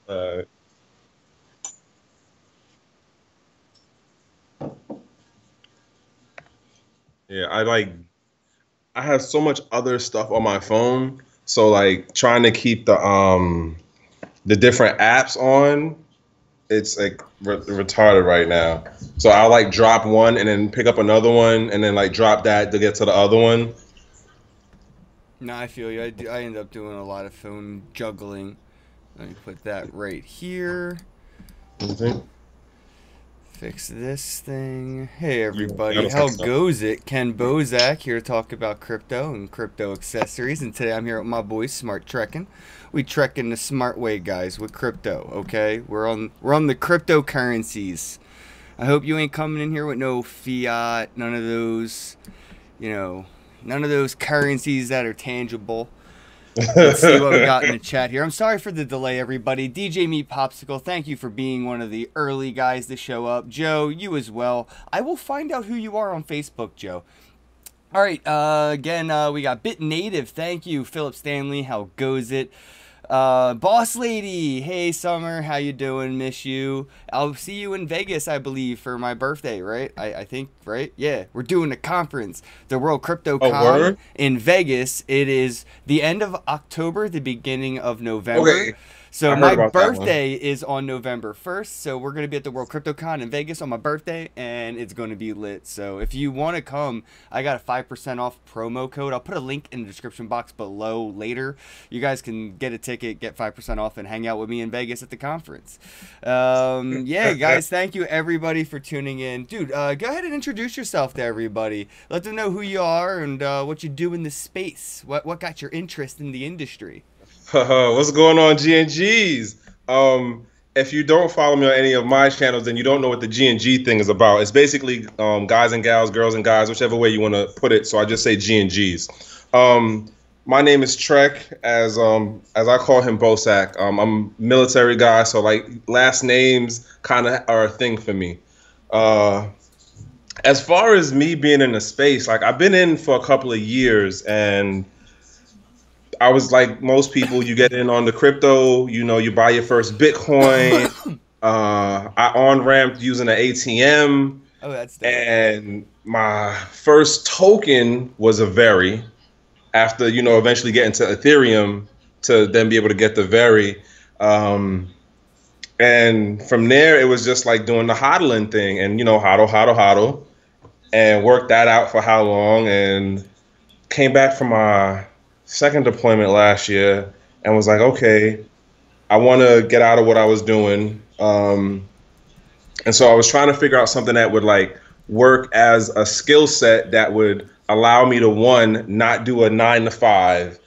Uh, yeah, I have so much other stuff on my phone, so like trying to keep the different apps on, it's like retarded right now. So I'll like drop one and then pick up another one and then like drop that to get to the other one. No, I feel you. I end up doing a lot of phone juggling. Let me put that right here. Mhm. Fix this thing. Hey You everybody, gotta how fix that. goes it? Ken Bozak here to talk about crypto and crypto accessories. And today I'm here with my boys, Smart Trekking. We trekking the smart way, guys, with crypto. Okay, we're on the cryptocurrencies. I hope you ain't coming in here with no fiat, none of those, you know, none of those currencies that are tangible. Let's see what we got in the chat here. I'm sorry for the delay, everybody. DJ Meat Popsicle, thank you for being one of the early guys to show up. Joe, you as well. I will find out who you are on Facebook, Joe. All right, again, we got Bit Native. Thank you, Philip Stanley. How goes it? Boss Lady, hey Summer, how you doing? Miss you. I'll see you in Vegas, I believe, for my birthday, right? I think, right? Yeah, we're doing a conference, the World Crypto A Con word? in Vegas. It is the end of October, the beginning of November. Okay, So I heard my about that one. birthday is on November 1st, so we're going to be at the World Crypto Con in Vegas on my birthday, and it's going to be lit. So if you want to come, I got a 5% off promo code. I'll put a link in the description box below later. You guys can get a ticket, get 5% off, and hang out with me in Vegas at the conference. Yeah, guys, thank you everybody for tuning in. Dude, go ahead and introduce yourself to everybody. Let them know who you are and what you do in the space. What got your interest in the industry? What's going on, G and Gs? If you don't follow me on any of my channels, then you don't know what the G and G thing is about. It's basically guys and gals, girls and guys, whichever way you want to put it. So I just say G and Gs. Um, my name is Trek, as I call him Bosak. I'm a military guy, so like last names kind of are a thing for me. Uh, as far as me being in the space, like I've been in for a couple of years, and I was like most people, you get in on the crypto, you buy your first Bitcoin. I on ramped using an ATM, Oh, that's dope. and my first token was a Very. After eventually getting to Ethereum to then be able to get the Very, um, and from there it was just like doing the hodling thing, and hodl, hodl, hodl, and worked that out for how long, and came back from my second deployment last year and was like, okay, I want to get out of what I was doing. And so I was trying to figure out something that would like work as a skill set that would allow me to one, not do a 9 to 5,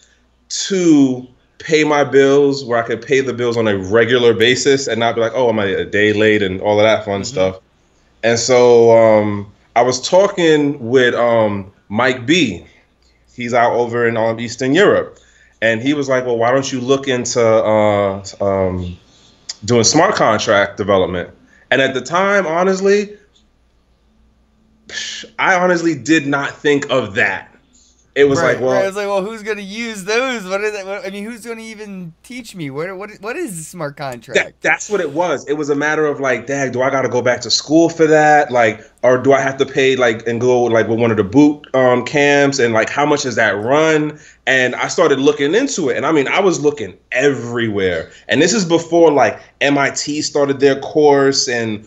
two, pay my bills where I could pay the bills on a regular basis and not be like, oh, I'm a day late and all of that fun Mm-hmm. stuff. And so I was talking with Mike B. He's out over in Eastern Europe, and he was like, "Well, why don't you look into doing smart contract development?" And at the time, honestly, I honestly did not think of that. It was like, Right, right. I well, was like, well, who's gonna use those? What is that? I mean, who's gonna even teach me? What is a smart contract? that's what it was. It was a matter of like, dang, do I got to go back to school for that? Like, or do I have to pay like and go like with one of the boot camps, and like how much does that run? And I started looking into it, and I mean, I was looking everywhere. And this is before like MIT started their course and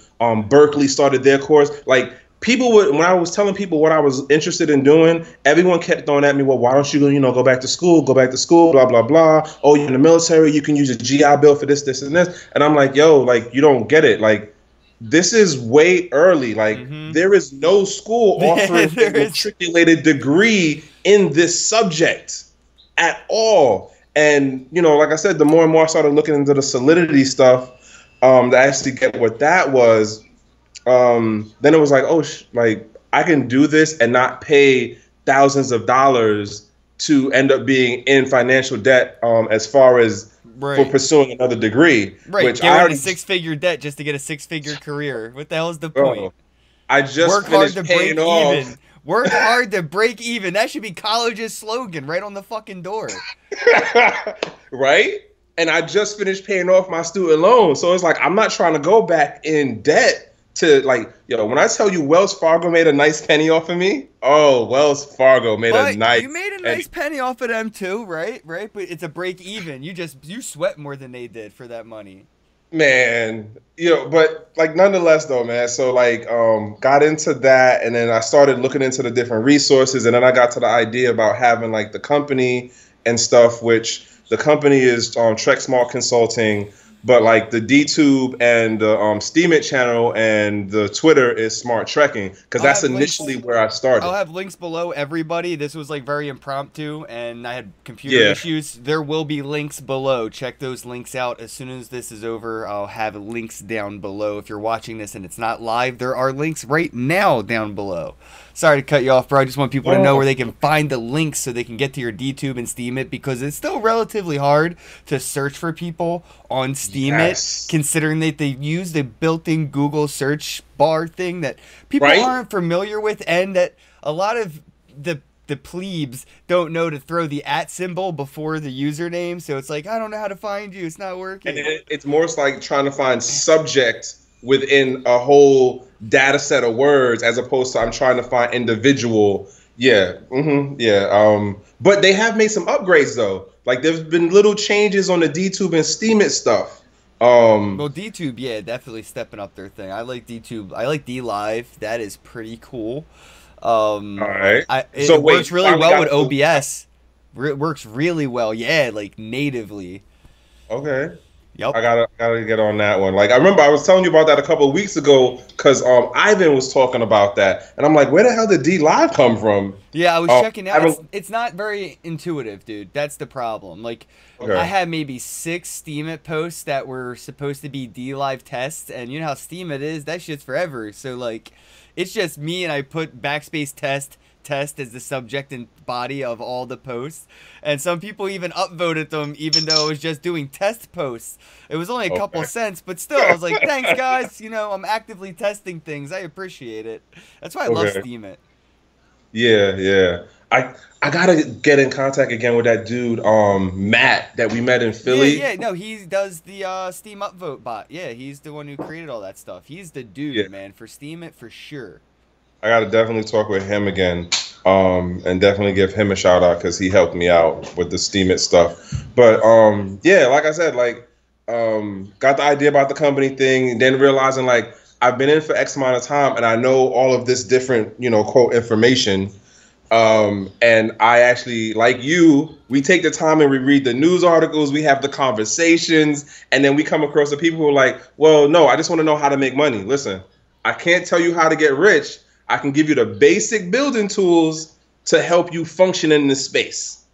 Berkeley started their course. Like people would, when I was telling people what I was interested in doing, everyone kept throwing at me, well, why don't you go back to school, blah blah blah. Oh, you're in the military, you can use a GI Bill for this, this, and this. And I'm like, yo, like you don't get it. Like this is way early. Like Mm-hmm. there is no school Yeah, offering a there is. matriculated degree in this subject at all. And like I said, the more and more I started looking into the Solidity stuff, to actually get what that was, then it was like, oh, like I can do this and not pay thousands of dollars to end up being in financial debt, as far as for Right, pursuing another degree, right. which Get I rid of already, six-figure debt just to get a six-figure career. What the hell is the point? bro, I just Work hard finished to paying break off. even. Work hard to break even. That should be college's slogan right on the fucking door. Right? and I just finished paying off my student loan. So it's like I'm not trying to go back in debt to like, yo, when I tell you Wells Fargo made a nice penny off of me, oh, Wells Fargo made a But nice you made a penny. nice penny off of them too, right? Right? But it's a break even. You sweat more than they did for that money. Man, but like nonetheless though, man. So like got into that and then I started looking into the different resources and then I got to the idea about having like the company and stuff, which the company is Trek Smart Consulting, but like the DTube and the Steemit channel and the Twitter is Smart Trekking because I'll that's have initially links. where I I'll started. have links below, everybody. This was like very impromptu and I had computer Yeah. issues. There will be links below. Check those links out. As soon as this is over, I'll have links down below. If you're watching this and it's not live, there are links right now down below. Sorry to cut you off, bro. I just want people to know where they can find the links so they can get to your DTube and Steam It because it's still relatively hard to search for people on Steam It, Yes. considering that they use the built-in Google search bar thing that people Right? aren't familiar with, and that a lot of the plebes don't know to throw the @ symbol before the username. So it's like, I don't know how to find you. It's not And working. it's more like trying to find subject within a whole data set of words as opposed to I'm trying to find individual. Yeah. Yeah. But they have made some upgrades though. Like there's been little changes on the DTube and Steemit stuff. Well, DTube, yeah, definitely stepping up their thing. I like DTube. I like D Live. That is pretty cool. All right. So It wait, works really finally well got with to, OBS. It works really well. Yeah, like natively. okay. Yep. I gotta get on that one. Like I remember I was telling you about that a couple of weeks ago because Ivan was talking about that, and I'm like, where the hell did D Live come from? Yeah, I was checking I out. haven't. It's not very intuitive, dude. That's the problem. Like, I Okay. had maybe 6 Steam It posts that were supposed to be D Live tests, and you know how Steam It is. That shit's forever. So like, it's just me, and I put backspace test as the subject and body of all the posts, and some people even upvoted them, even though I was just doing test posts. It was only a couple Okay. cents, but still, I was like, thanks guys. You know, I'm actively testing things. I appreciate it. That's why I love Okay. Steam It. Yeah, yeah. I gotta get in contact again with that dude, Matt, that we met in Yeah, Philly. yeah, no, he does the Steam Upvote bot. Yeah, he's the one who created all that stuff. He's the Yeah, dude, man, for Steam It for sure. I gotta definitely talk with him again, and definitely give him a shout out because he helped me out with the Steam It stuff. But yeah, like I said, like got the idea about the company thing, and then realizing like I've been in for X amount of time, and I know all of this different, quote information. And I actually, like you, we take the time and we read the news articles, we have the conversations, and then we come across the people who are like, well, no, I just want to know how to make money. Listen, I can't tell you how to get rich. I can give you the basic building tools to help you function in this space.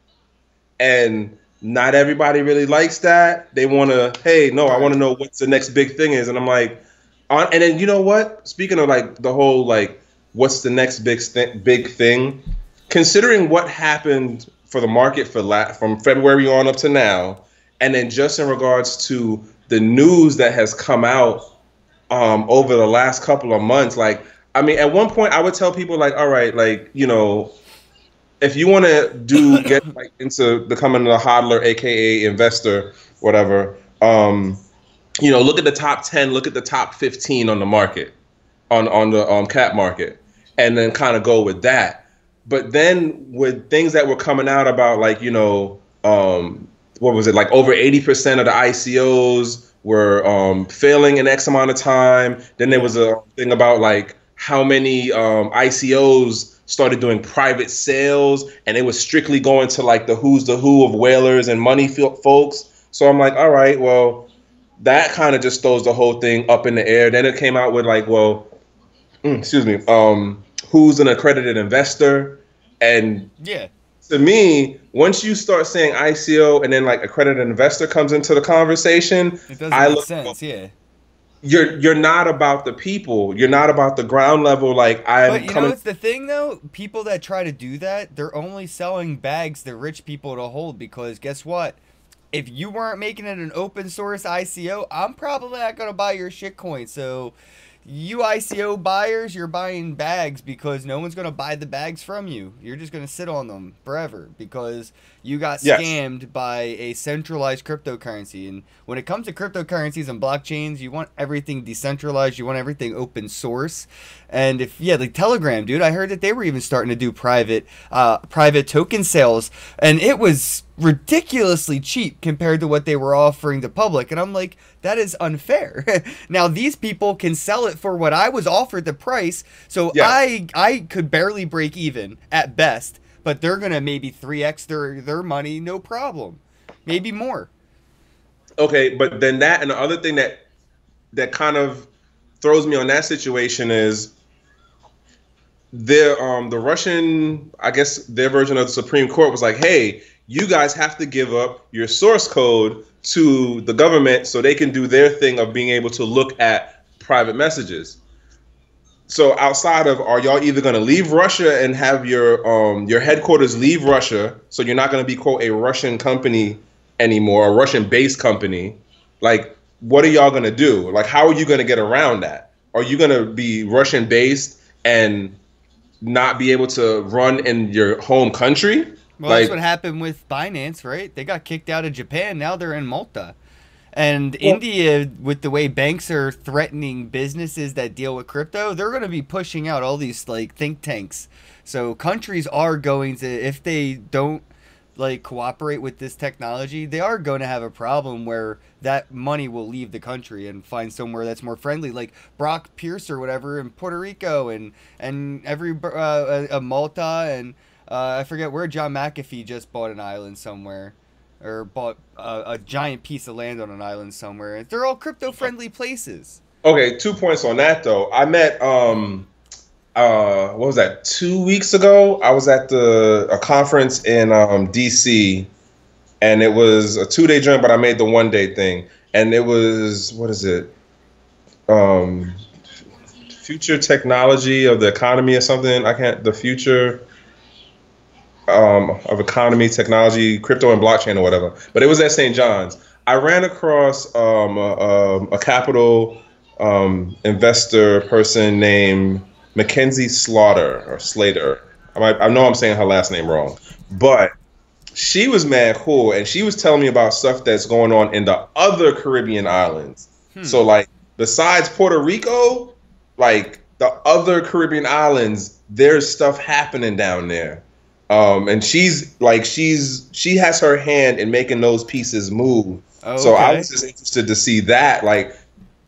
And not everybody really likes that. They want to, hey, no, I want to Right. know what's the next big thing is. And I'm like, and then you know what? Speaking of like the whole like, what's the next big thing? Considering what happened for the market from February on up to now, and then just in regards to the news that has come out over the last couple of months, like I mean, at one point I would tell people like, all right, like if you want to get like into becoming a hodler, aka investor, whatever, look at the top 10, look at the top 15 on the market, on the cap market, and then kind of go with that. But then with things that were coming out about like, what was it, like over 80% of the ICOs were failing in X amount of time. Then there Yeah. was a thing about like how many ICOs started doing private sales, and it was strictly going to like the who's the who of whalers and money folks. So I'm like, all right, well, that kind of just throws the whole thing up in the air. Then it came out with like, well, excuse me, who's an accredited investor? And Yeah. to me, once you start saying ICO and then like accredited investor comes into the conversation, It doesn't I make look, sense, yeah. you're not about the people. You're not about the ground level. Like But I'm you know coming. what's the thing though? People that try to do that, they're only selling bags to rich people to hold because guess what? If you weren't making it an open source ICO, I'm probably not gonna buy your shitcoin. So you ICO buyers, you're buying bags because no one's going to buy the bags from you. You're just going to sit on them forever because you got Yes. scammed by a centralized cryptocurrency. And when it comes to cryptocurrencies and blockchains, you want everything decentralized. You want everything open source. And if, yeah, like Telegram, dude, I heard that they were even starting to do private token sales. And it was ridiculously cheap compared to what they were offering the public. And I'm like, that is unfair. Now these people can sell it for what I was offered the price, so Yes. I could barely break even at best, but they're gonna maybe 3x their money, no problem, maybe more. Okay, but then that and the other thing that kind of throws me on that situation is the Russian, I guess their version of the Supreme Court was like, hey, you guys have to give up your source code to the government so they can do their thing of being able to look at private messages. So outside of, are y'all either going to leave Russia and have your headquarters leave Russia, so you're not going to be quote a Russian company anymore, a Russian based company? Like, what are y'all going to do? Like, how are you going to get around that? Are you going to be Russian based and not be able to run in your home country? Well, that's Like, what happened with Binance, right? They got kicked out of Japan. Now they're in Malta. And well, India, with the way banks are threatening businesses that deal with crypto, they're going to be pushing out all these like think tanks. So countries are going to, if they don't like cooperate with this technology, they are going to have a problem where that money will leave the country and find somewhere that's more friendly, like Brock Pierce or whatever in Puerto Rico and every Malta and I forget where John McAfee just bought an island somewhere or bought a giant piece of land on an island somewhere. They're all crypto friendly places. okay, 2 points on that though. I met what was that, 2 weeks ago? I was at a conference in DC, and it was a 2 day joint, but I made the 1 day thing. And it was, what is it? Um Future technology of the economy or something. I can't, the future of economy, technology, crypto, and blockchain or whatever. But it was at St. John's. I ran across a capital investor person named Mackenzie Slaughter or Slater. I know I'm saying her last name wrong, but she was mad cool, and she was telling me about stuff that's going on in the other Caribbean islands. Hmm. So like besides Puerto Rico, like the other Caribbean islands, there's stuff happening down there. And she has her hand in making those pieces move. Oh, So I okay. was just interested to see that. Like,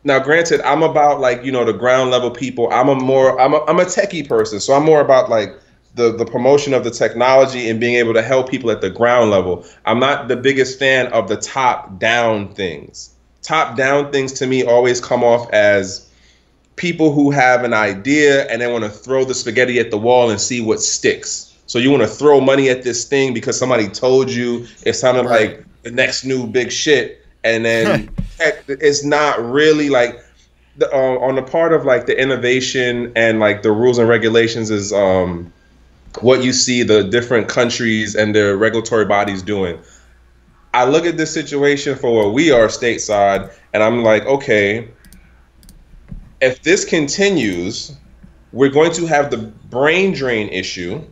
now, granted, I'm about like the ground level people. I'm a techie person, so I'm more about like the promotion of the technology and being able to help people at the ground level. I'm not the biggest fan of the top down things. Top down things to me always come off as people who have an idea and they want to throw the spaghetti at the wall and see what sticks. So you want to throw money at this thing because somebody told you it sounded Right. like the next new big shit, and then it's not really like on the part of like the innovation and like the rules and regulations is what you see the different countries and their regulatory bodies doing. I look at this situation for where we are stateside, and I'm like, okay, if this continues, we're going to have the brain drain issue,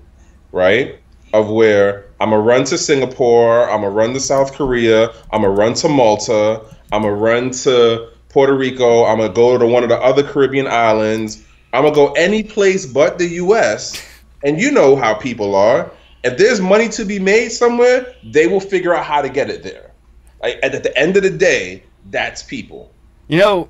right? Of where I'm gonna run to Singapore, I'm gonna run to South Korea, I'm gonna run to Malta, I'm gonna run to Puerto Rico, I'm gonna go to one of the other Caribbean islands, I'm gonna go any place but the US. And you know how people are. If there's money to be made somewhere, they will figure out how to get it there. Like at the end of the day, that's people. You know,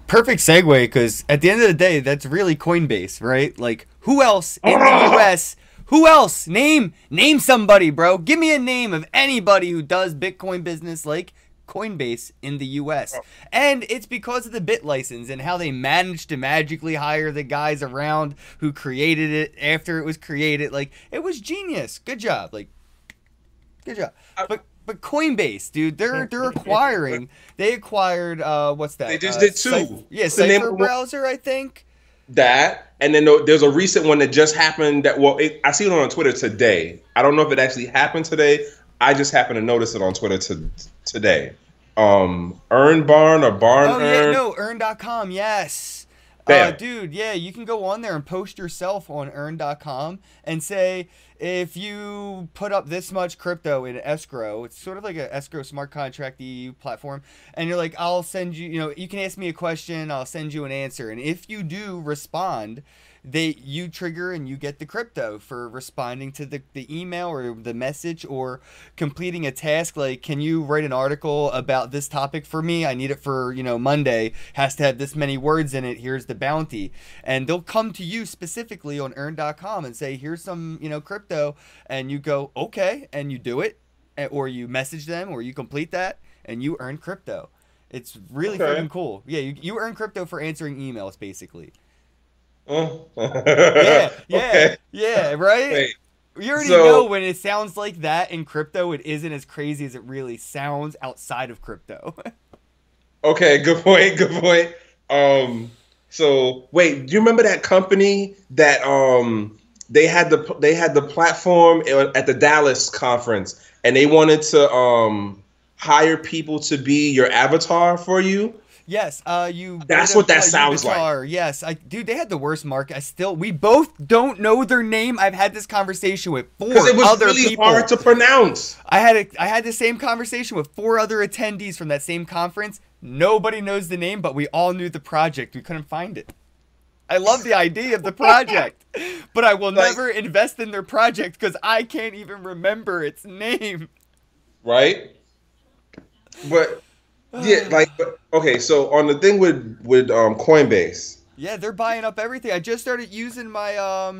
perfect segue because at the end of the day, that's really Coinbase, right? Like, who else in the U.S. Who else? Name somebody, bro. Give me a name of anybody who does Bitcoin business like Coinbase in the US. And it's because of the bit license and how they managed to magically hire the guys around who created it after it was created. Like, it was genius. Good job. Like, good job. But Coinbase, dude, they're acquiring. They acquired what's They that? just did two. Yeah, What's the name Cipher of the one? browser, I think. That, and then there's a recent one that just happened. That I see it on Twitter today. I don't know if it actually happened today. I just happened to notice it on Twitter today. Earn Barn or Barn Oh yeah, Earn. no, earn.com. Yes. Bam. Dude, yeah, you can go on there and post yourself on earn.com and say, if you put up this much crypto in escrow, it's sort of like a escrow smart contract EU platform, and you're like, I'll send you, you can ask me a question, I'll send you an answer. And if you do respond, you trigger and you get the crypto for responding to the email or the message or completing a task. Like, can you write an article about this topic for me? I need it for Monday, has to have this many words in it, here's the bounty. And they'll come to you specifically on earn.com and say, here's some crypto, and you go, okay, and you do it, or you message them, or you complete that and you earn crypto. It's really freaking cool. Yeah, you earn crypto for answering emails, basically. Oh. Yeah, Okay. yeah, right? Wait. You already So, know when it sounds like that in crypto, it isn't as crazy as it really sounds outside of crypto. okay, good point. Good point. So wait, do you remember that company that they had the platform at the Dallas conference, and they wanted to hire people to be your avatar for you? Yes, you. That's what that sounds like. Yes, dude, they had the worst market. We both don't know their name. I've had this conversation with four Because it was other really people. hard to pronounce. I had the same conversation with four other attendees from that same conference. Nobody knows the name, but we all knew the project. We couldn't find it. I love the idea of the project, but I will never invest in their project because I can't even remember its name. Right? But yeah, okay, so on the thing with Coinbase. Yeah, they're buying up everything. I just started using my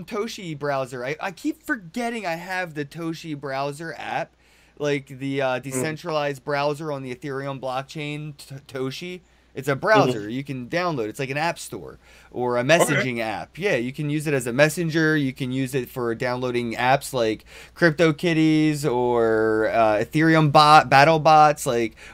Toshi browser. I keep forgetting I have the Toshi browser app, like the decentralized browser on the Ethereum blockchain, Toshi. It's a browser you can download. It's like an app store or a messaging app. Yeah, you can use it as a messenger. You can use it for downloading apps like CryptoKitties or Ethereum battle bots,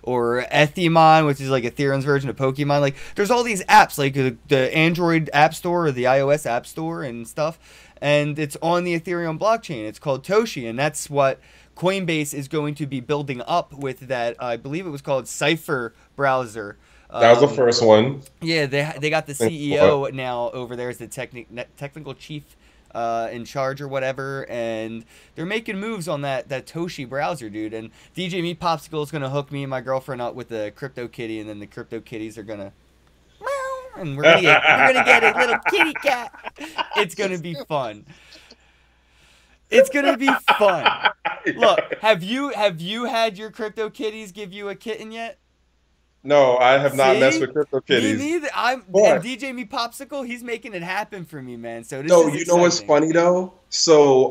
or Ethymon, which is like Ethereum's version of Pokemon. Like, there's all these apps, like the Android App Store or the iOS App Store and stuff, and it's on the Ethereum blockchain. It's called Toshi, and that's what Coinbase is going to be building up with that. I believe it was called Cypher browser. That was the first one. Yeah, they got the CEO now over there as the technical chief in charge or whatever, and they're making moves on that Toshi browser, dude. And DJ Me Popsicle is gonna hook me and my girlfriend up with the Crypto Kitty, and then the Crypto Kitties are gonna meow, and we're gonna get a little kitty cat. It's gonna be fun. It's gonna be fun. Look, have you had your Crypto Kitties give you a kitten yet? No, I have not messed with CryptoKitties. Me neither. And DJ Me Popsicle, he's making it happen for me, man. So this is you know what's funny though? So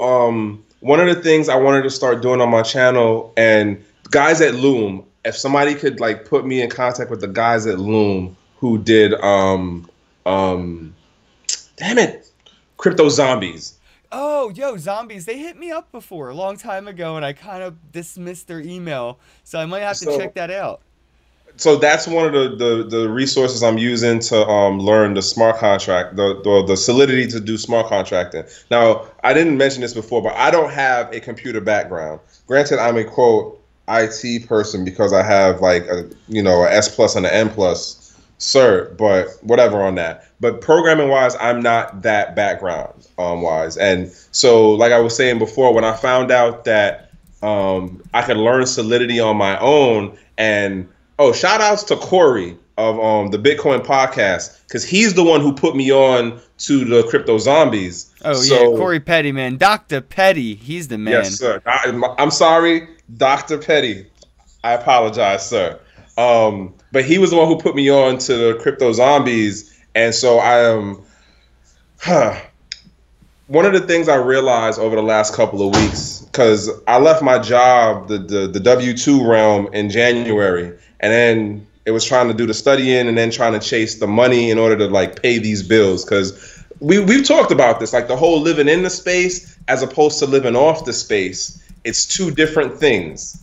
one of the things I wanted to start doing on my channel, and guys at Loom, if somebody could put me in contact with the guys at Loom who did damn it, Crypto Zombies. Oh, yo, Zombies, they hit me up before a long time ago, and I kind of dismissed their email, so I might have to check that out. So that's one of the resources I'm using to learn the smart contract, the Solidity to do smart contracting. Now, I didn't mention this before, but I don't have a computer background. Granted, I'm a quote IT person because I have a S plus and an N plus cert, but whatever on that. But programming wise, I'm not that background wise, and so like I was saying before, when I found out that I could learn Solidity on my own. And shout outs to Corey of the Bitcoin podcast, because he's the one who put me on to the Crypto Zombies. Oh, yeah, Corey Petty, man. Dr. Petty, he's the man. Yes, sir. I'm sorry, Dr. Petty. I apologize, sir. But he was the one who put me on to the Crypto Zombies. And so I am... One of the things I realized over the last couple of weeks, because I left my job, the W-2 realm, in January, and then it was trying to do the studying and then trying to chase the money in order to pay these bills. Because we've talked about this, the whole living in the space as opposed to living off the space. It's two different things.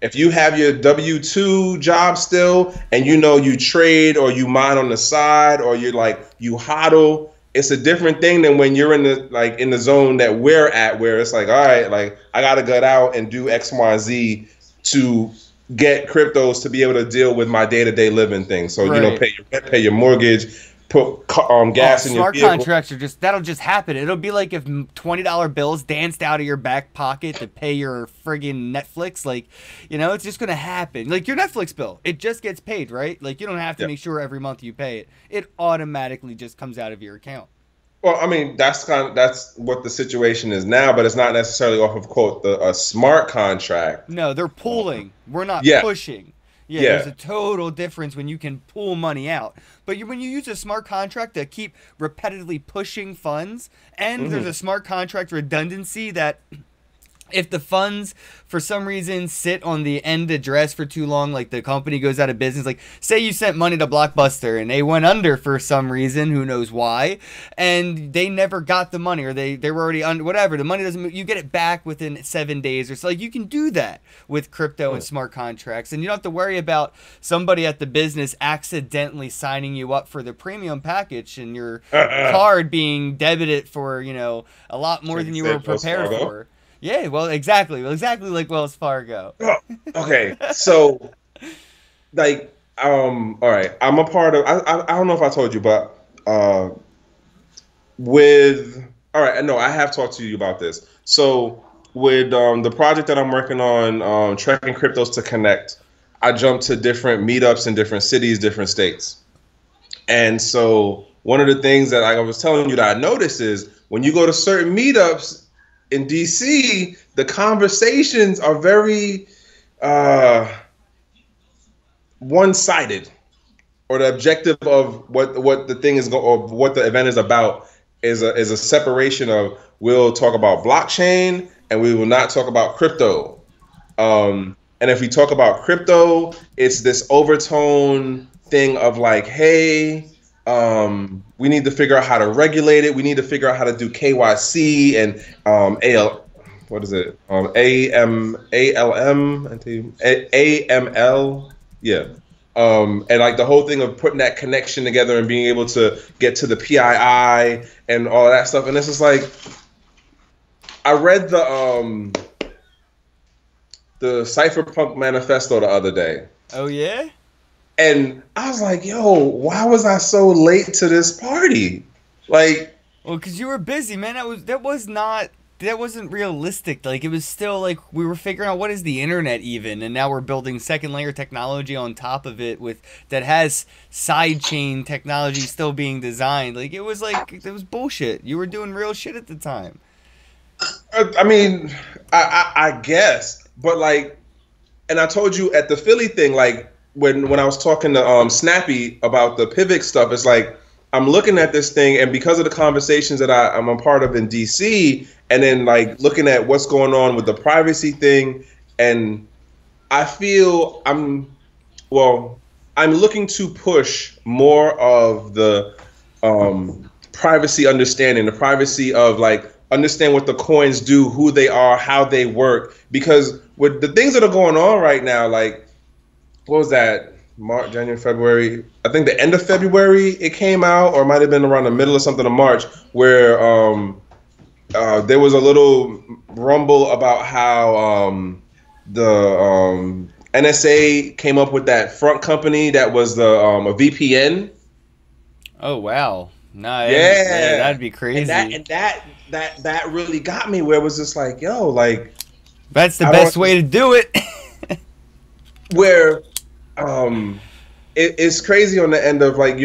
If you have your W-2 job still and you trade or you mine on the side or you hodl, it's a different thing than when you're in the zone that we're at, where it's all right, I gotta get out and do X, Y, Z to get cryptos to be able to deal with my day-to-day living thing. So, right. Pay your rent, pay your mortgage, put Oh, gas in your smart vehicle. contracts are that'll just happen. It'll be like if $20 bills danced out of your back pocket to pay your friggin' Netflix. Like, it's just gonna happen. Like your Netflix bill, it just gets paid, right? Like you don't have to Yeah. make sure every month you pay it. It automatically just comes out of your account. Well, I mean, that's what the situation is now, but it's not necessarily off of quote a smart contract. No, they're pulling. We're not Yeah, pushing. Yeah, there's yeah. a total difference when you can pull money out. But when you use a smart contract to keep repetitively pushing funds, and there's Hmm. a smart contract redundancy that if the funds for some reason sit on the end address for too long, like the company goes out of business, like say you sent money to Blockbuster and they went under for some reason, who knows why, and they never got the money, or they were already under, whatever, the money doesn't move, you get it back within 7 days or so. Like you can do that with crypto and smart contracts, and you don't have to worry about somebody at the business accidentally signing you up for the premium package and your card being debited for a lot more Like than you you were said, Wells prepared Fargo. for. Yeah, well, exactly. Well, exactly like Wells Fargo. Oh, okay, so like, all right, I'm a part of. I don't know if I told you, but with all right, no, I have talked to you about this. So with the project that I'm working on, trekking cryptos to connect, I jumped to different meetups in different cities, different states, and so one of the things that I was telling you that I noticed is when you go to certain meetups in DC, the conversations are very uh, one-sided, or the objective of what the thing is or what the event is about is a separation of we'll talk about blockchain and we will not talk about crypto. And if we talk about crypto, it's this overtone thing of like, hey, we need to figure out how to regulate it. We need to figure out how to do KYC and AL, what is it? AML, yeah. And like the whole thing of putting that connection together and being able to get to the PII and all that stuff. And this is like, I read the Cypherpunk manifesto the other day. Oh yeah? And I was like, yo, why was I so late to this party? Like, Well, because you were busy, man. That wasn't realistic. Like it was still like we were figuring out what is the internet even, and now we're building second layer technology on top of it that has sidechain technology still being designed. Like it was bullshit. You were doing real shit at the time. I mean, I guess, but like, and I told you at the Philly thing, like when I was talking to Snappy about the pivot stuff, it's like I'm looking at this thing, and because of the conversations that I'm a part of in DC, and then like looking at what's going on with the privacy thing, and I feel I'm looking to push more of the privacy understanding, the privacy of like understand what the coins do, who they are, how they work, because with the things that are going on right now, like what was that? March, January, February. I think the end of February it came out, or it might have been around the middle or something of March, where there was a little rumble about how the NSA came up with that front company that was a VPN. Oh wow. Nah, Yeah, that'd be crazy. That really got me. Where it was just like, yo, like That's the I best don't- way to do it. where it's crazy on the end of like,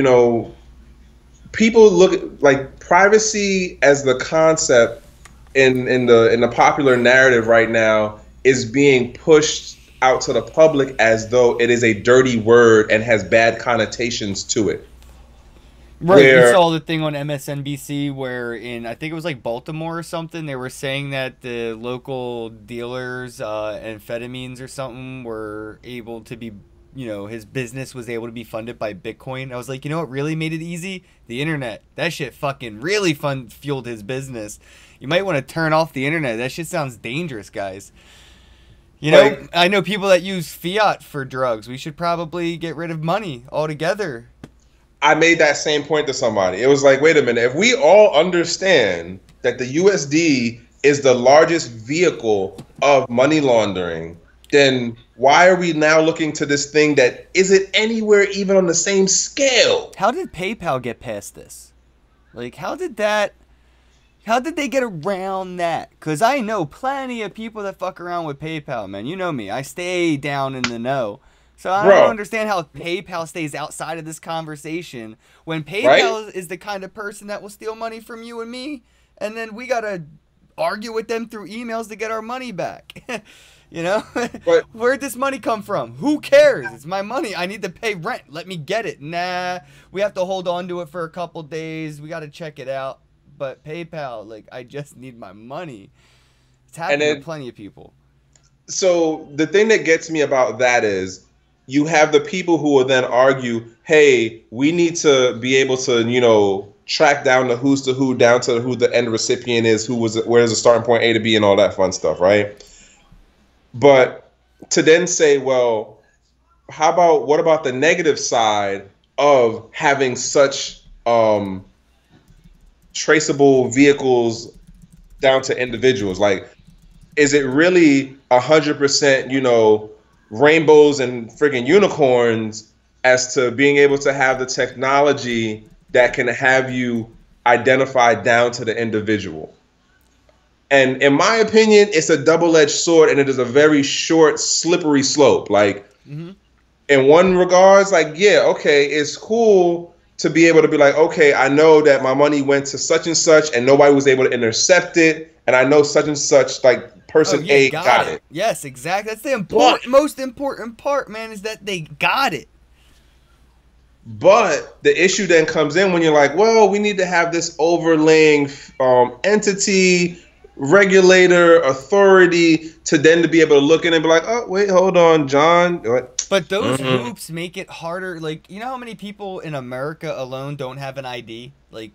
people look at like privacy as the concept in the popular narrative right now is being pushed out to the public as though it is a dirty word and has bad connotations to it. Right, you Where- saw the thing on MSNBC where I think it was like Baltimore or something, they were saying that the local dealers, amphetamines or something, were able to be, his business was able to be funded by Bitcoin. I was like, you know what really made it easy? The internet. That shit fucking really fueled his business. You might want to turn off the internet. That shit sounds dangerous, guys. I know people that use fiat for drugs. We should probably get rid of money altogether. I made that same point to somebody. It was like, wait a minute, if we all understand that the USD is the largest vehicle of money laundering, then why are we now looking to this thing that isn't anywhere even on the same scale? How did PayPal get past this? Like, how did they get around that? Because I know plenty of people that fuck around with PayPal, man. You know me. I stay down in the know. So I don't Bro, understand how PayPal stays outside of this conversation when right? PayPal is the kind of person that will steal money from you and me, and then we got to argue with them through emails to get our money back. You know? But Where'd this money come from? Who cares? It's my money. I need to pay rent. Let me get it. Nah, we have to hold on to it for a couple days. We got to check it out. But PayPal, like, I just need my money. It's and happening to then plenty of people. so the thing that gets me about that is you have the people who will then argue, hey, we need to be able to, track down the who's to who down to who the end recipient is, where's the starting point A to B and all that fun stuff, right? But to then say, well, what about the negative side of having such traceable vehicles down to individuals? Like, is it really 100%, rainbows and friggin' unicorns as to being able to have the technology that can have you identified down to the individual? And in my opinion, it's a double-edged sword, and it is a very short, slippery slope. Like, in one regards, like, yeah, okay, it's cool to be able to be like, okay, I know that my money went to such and such, and nobody was able to intercept it, and I know such and such, like, person Yeah, A got it. Yes, exactly. That's the But, most important part, man, is that they got it. but the issue then comes in when you're like, well, we need to have this overlaying entity, regulator, authority to then to be able to look in and be like, oh, wait, hold on, John. But those hoops make it harder. Like, you know how many people in America alone don't have an ID? Like,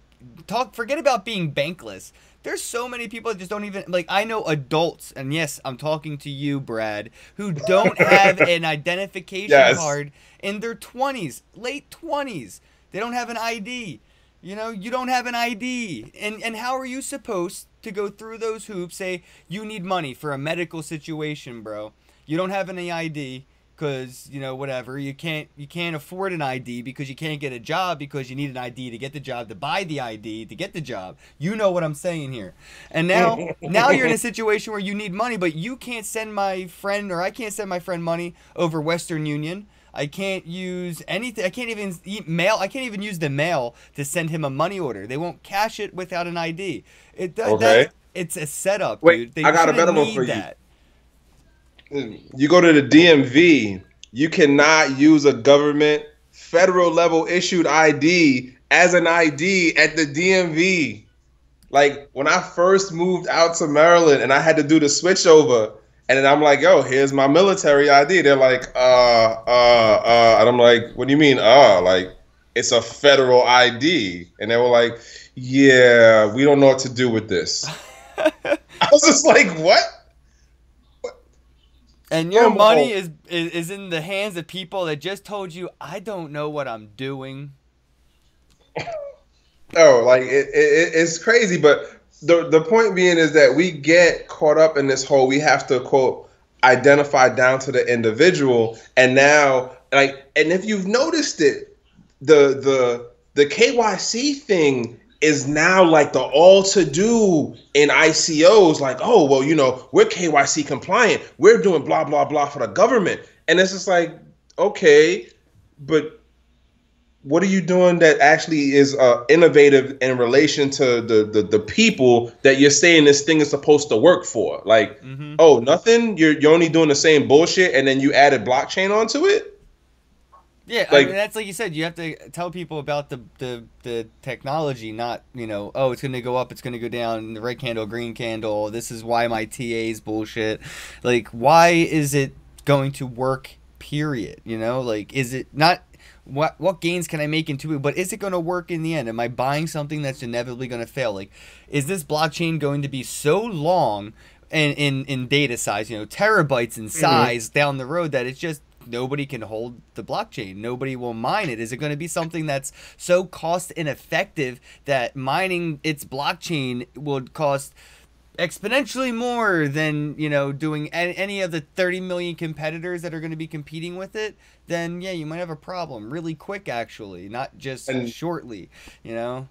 forget about being bankless. There's so many people that just don't even, like, I know adults, and yes, I'm talking to you, Brad, who don't have an identification Yes. card in their 20s, late 20s. They don't have an ID. You don't have an ID. And how are you supposed to go through those hoops, say you need money for a medical situation, bro? You don't have any ID because, whatever. You can't afford an ID because you can't get a job because you need an ID to get the job, to buy the ID to get the job. You know what I'm saying here. And now you're in a situation where you need money, but you can't send my friend, or I can't send my friend money over Western Union. I can't use anything. I can't even mail. I can't even use the mail to send him a money order. They won't cash it without an ID. Okay. It's a setup, Wait, dude. I got a better one for you. You go to the DMV, you cannot use a government federal level issued ID as an ID at the DMV. Like, when I first moved out to Maryland and I had to do the switch over, and then I'm like, yo, here's my military ID. They're like, and I'm like, what do you mean, like, it's a federal ID. And they were like, yeah, we don't know what to do with this. I was just like, what? And your money is in the hands of people that just told you, I don't know what I'm doing. Oh, like, it's crazy. But the point being is that we get caught up in this whole, we have to, quote, identify down to the individual. And now, like, and if you've noticed it, the KYC thing is now like the all to do in ICOs. Like, oh, well, we're KYC compliant. We're doing blah, blah, blah for the government. And it's just like, okay, but what are you doing that actually is innovative in relation to the people that you're saying this thing is supposed to work for? Like, oh, nothing? You're only doing the same bullshit and then you added blockchain onto it? Yeah, like, I mean, that's like you said. You have to tell people about the technology, not oh, it's gonna go up, it's gonna go down, the red candle, green candle. This is why my TA's bullshit. Like, why is it going to work? Period. Like, is it not? What gains can I make into it? But is it going to work in the end? Am I buying something that's inevitably going to fail? Like, is this blockchain going to be so long and in data size, terabytes in size down the road that it's just nobody can hold the blockchain? Nobody will mine it. Is it going to be something that's so cost ineffective that mining its blockchain would cost exponentially more than, you know, doing any of the 30 million competitors that are going to be competing with it, then yeah, you might have a problem really quick, actually, not just And shortly, you know.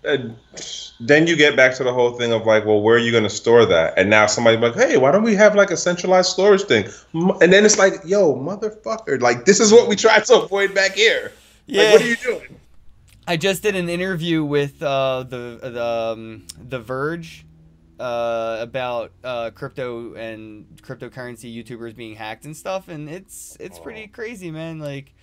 And then you get back to the whole thing of like, well, where are you going to store that? And now somebody's like, hey, why don't we have like a centralized storage thing? And then it's like, yo, motherfucker, like this is what we tried to avoid back here. Like, Yeah. what are you doing? I just did an interview with the Verge about crypto and cryptocurrency YouTubers being hacked and stuff, and it's pretty Oh, crazy, man. Like,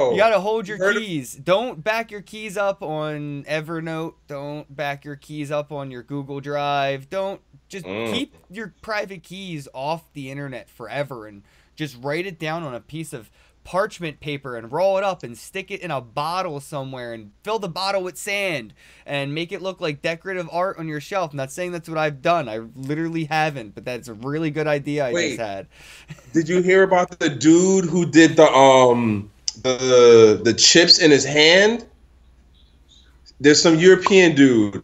you bro, gotta hold you your heard of? keys. Don't back your keys up on Evernote. Don't back your keys up on your Google Drive. Don't just Mm. keep your private keys off the internet forever and just write it down on a piece of parchment paper and roll it up and stick it in a bottle somewhere and fill the bottle with sand and make it look like decorative art on your shelf. I'm not saying that's what I've done. I literally haven't, but that's a really good idea I just Wait, had. did you hear about the dude who did the chips in his hand? There's some European dude,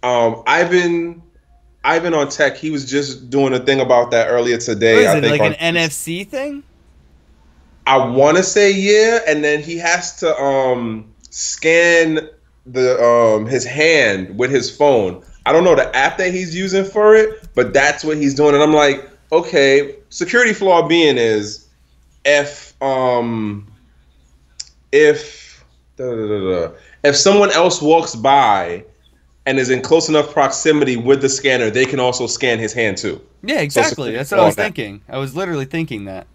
Ivan on Tech. He was just doing a thing about that earlier What today. is I it, think like an on NFC thing? I want to say yeah, and then he has to scan the his hand with his phone. I don't know the app that he's using for it, but that's what he's doing. And I'm like, okay, security flaw being is if if da, da, da, da, if someone else walks by and is in close enough proximity with the scanner, they can also scan his hand too. Yeah, So exactly. security That's what I flaw was on that. thinking. I was literally thinking that.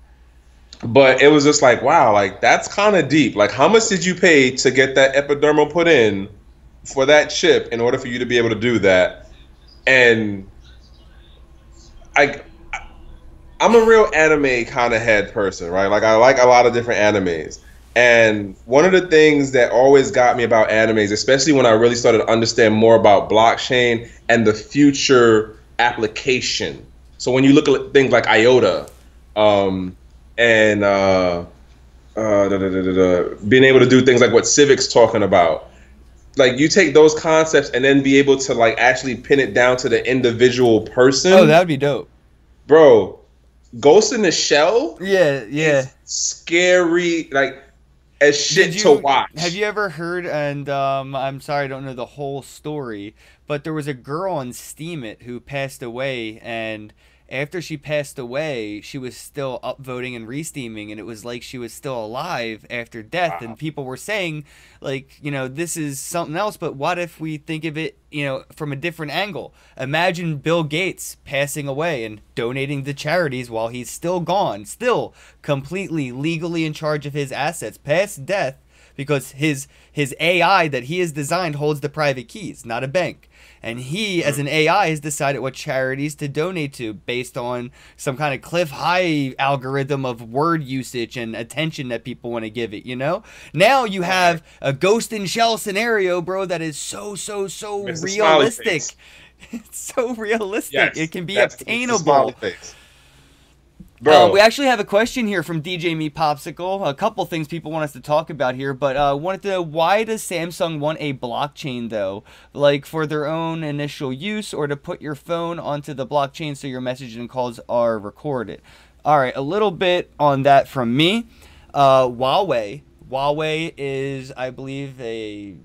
But it was just like, wow, like that's kind of deep. Like, how much did you pay to get that epidermal put in for that chip in order for you to be able to do that? And I, I'm a real anime kind of head person, right? Like, I like a lot of different animes. And one of the things that always got me about animes, especially when I really started to understand more about blockchain and the future application. So when you look at things like IOTA, um, and being able to do things like what Civic's talking about. Like you take those concepts and then be able to like actually pin it down to the individual Oh, that person, would be dope. bro. Ghost in the Shell Yeah, yeah. is scary, like as Did shit to you have watch. you ever heard? And I'm sorry, I don't know the whole story, but there was a girl on Steam It who passed away, and after she passed away, she was still upvoting and re-steaming, and it was like she was still alive after death. And Wow. people were saying, like, you know, this is something else. But what if we think of it, you know, from a different angle? Imagine Bill Gates passing away and donating to charities while he's still gone, still completely legally in charge of his assets past death, because his AI that he has designed holds the private keys, not a bank. And he, as an AI, has decided what charities to donate to based on some kind of Cliff High algorithm of word usage and attention that people want to give it, you know? Now you Right. have a ghost in shell scenario, bro, that is so Mr. Smiley realistic. Face. It's so realistic. It Yes, can be that's Mr. Smiley obtainable. Face, We bro. actually have a question here from DJ Me Popsicle. A couple things people want us to talk about here, but wanted to know, why does Samsung want a blockchain though? Like for their own initial use, or to put your phone onto the blockchain so your messages and calls are recorded? All right, a little bit on that from me. Huawei. Huawei is, I believe, a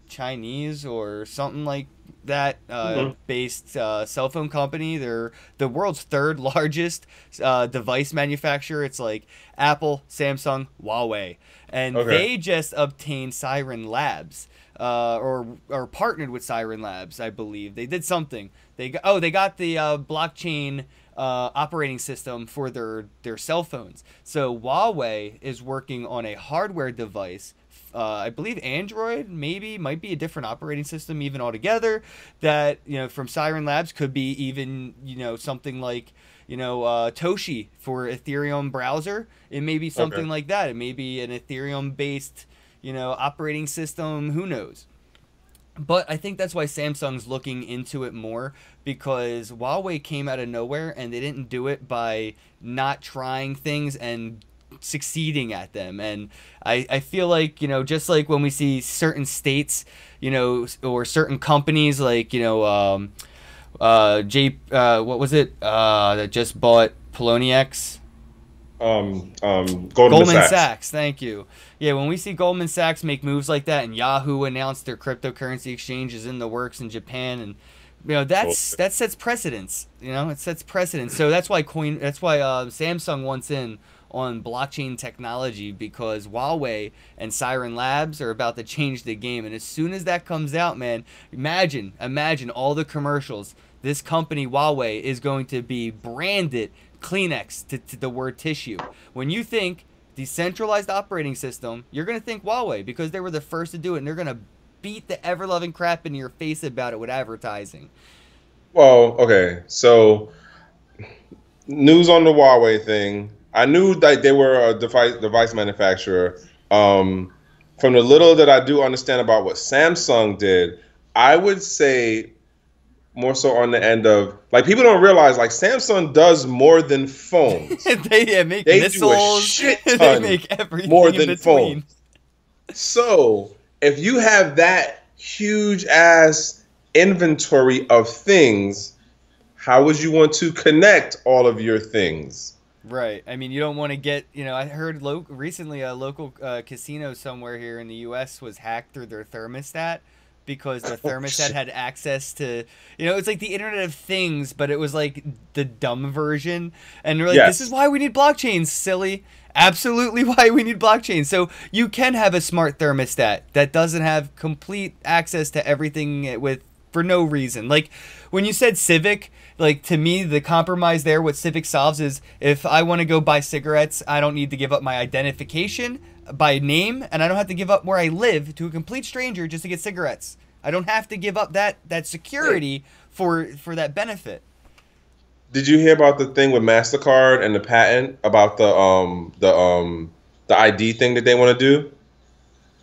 Chinese or something like that Mhm. based cell phone company. They're the world's third largest device manufacturer. It's like Apple, Samsung, Huawei, and Okay. they just obtained Siren Labs. Or partnered with Siren Labs, I believe they did something. They got the blockchain operating system for their cell phones. So Huawei is working on a hardware device, I believe Android maybe might be a different operating system even altogether, that, you know, from Siren Labs, could be even, you know, something like, you know, Toshi for Ethereum browser. It may be Okay. something like that. It may be an Ethereum based, you know, operating system. Who knows? But I think that's why Samsung's looking into it more, because Huawei came out of nowhere and they didn't do it by not trying things and succeeding at them. And I feel like, you know, just like when we see certain states, you know, or certain companies like, you know, What was it? That just bought Poloniex. Goldman Goldman Sachs. Sachs, thank you. Yeah, when we see Goldman Sachs make moves like that, and Yahoo announced their cryptocurrency exchange is in the works in Japan, and that sets precedents. It sets precedents. So that's why Samsung wants in on blockchain technology, because Huawei and Siren Labs are about to change the game. And as soon as that comes out, man, imagine all the commercials. This company Huawei is going to be branded Kleenex to the word tissue. When you think decentralized operating system, you're going to think Huawei, because they were the first to do it, and they're going to beat the ever-loving crap in your face about it with advertising. Well, okay, so news on the Huawei thing. I knew that they were a device manufacturer. From the little that I do understand about what Samsung did, I would say more so on the end of, like, people don't realize, like, Samsung does more than phones. They make They missiles. do a shit ton They make everything more in than between. phones. So if you have that huge ass inventory of things, how would you want to connect all of your things? Right. I mean, you don't want to get, I heard recently a local casino somewhere here in the U.S. was hacked through their thermostat, because the thermostat had access to, it's like the Internet of Things, but it was like the dumb version. And they're like, This is why we need blockchains, silly. Absolutely why we need blockchain. So you can have a smart thermostat that doesn't have complete access to everything for no reason. Like when you said Civic, like to me, the compromise there, what Civic solves is, if I want to go buy cigarettes, I don't need to give up my identification by name, and I don't have to give up where I live to a complete stranger just to get cigarettes. I don't have to give up that security for that benefit. Did you hear about the thing with MasterCard and the patent about the ID thing that they want to do?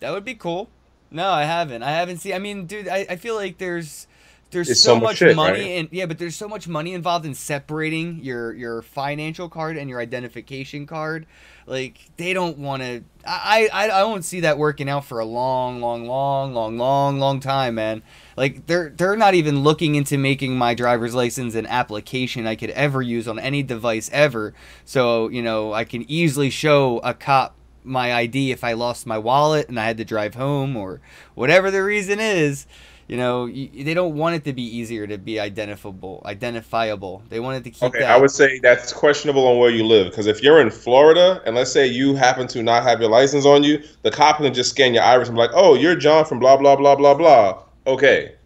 That would be cool. No, I haven't seen. I mean, dude, I feel like there's It's so so much much shit, money right? but there's so much money involved in separating your financial card and your identification card. Like, they don't want to. I don't see that working out for a long time, man. Like, they're not even looking into making my driver's license an application I could ever use on any device ever. So, I can easily show a cop my ID if I lost my wallet and I had to drive home, or whatever the reason is. They don't want it to be easier to be identifiable. They want it to keep Okay, that. I would say that's questionable on where you live, because if you're in Florida and let's say you happen to not have your license on you, the cop can just scan your iris and be like, "Oh, you're John from blah blah blah blah blah." Okay,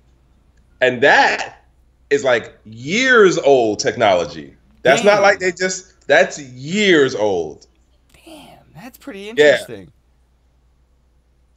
and that is like years old technology. That's not like that's years old. Damn, that's pretty Yeah. interesting.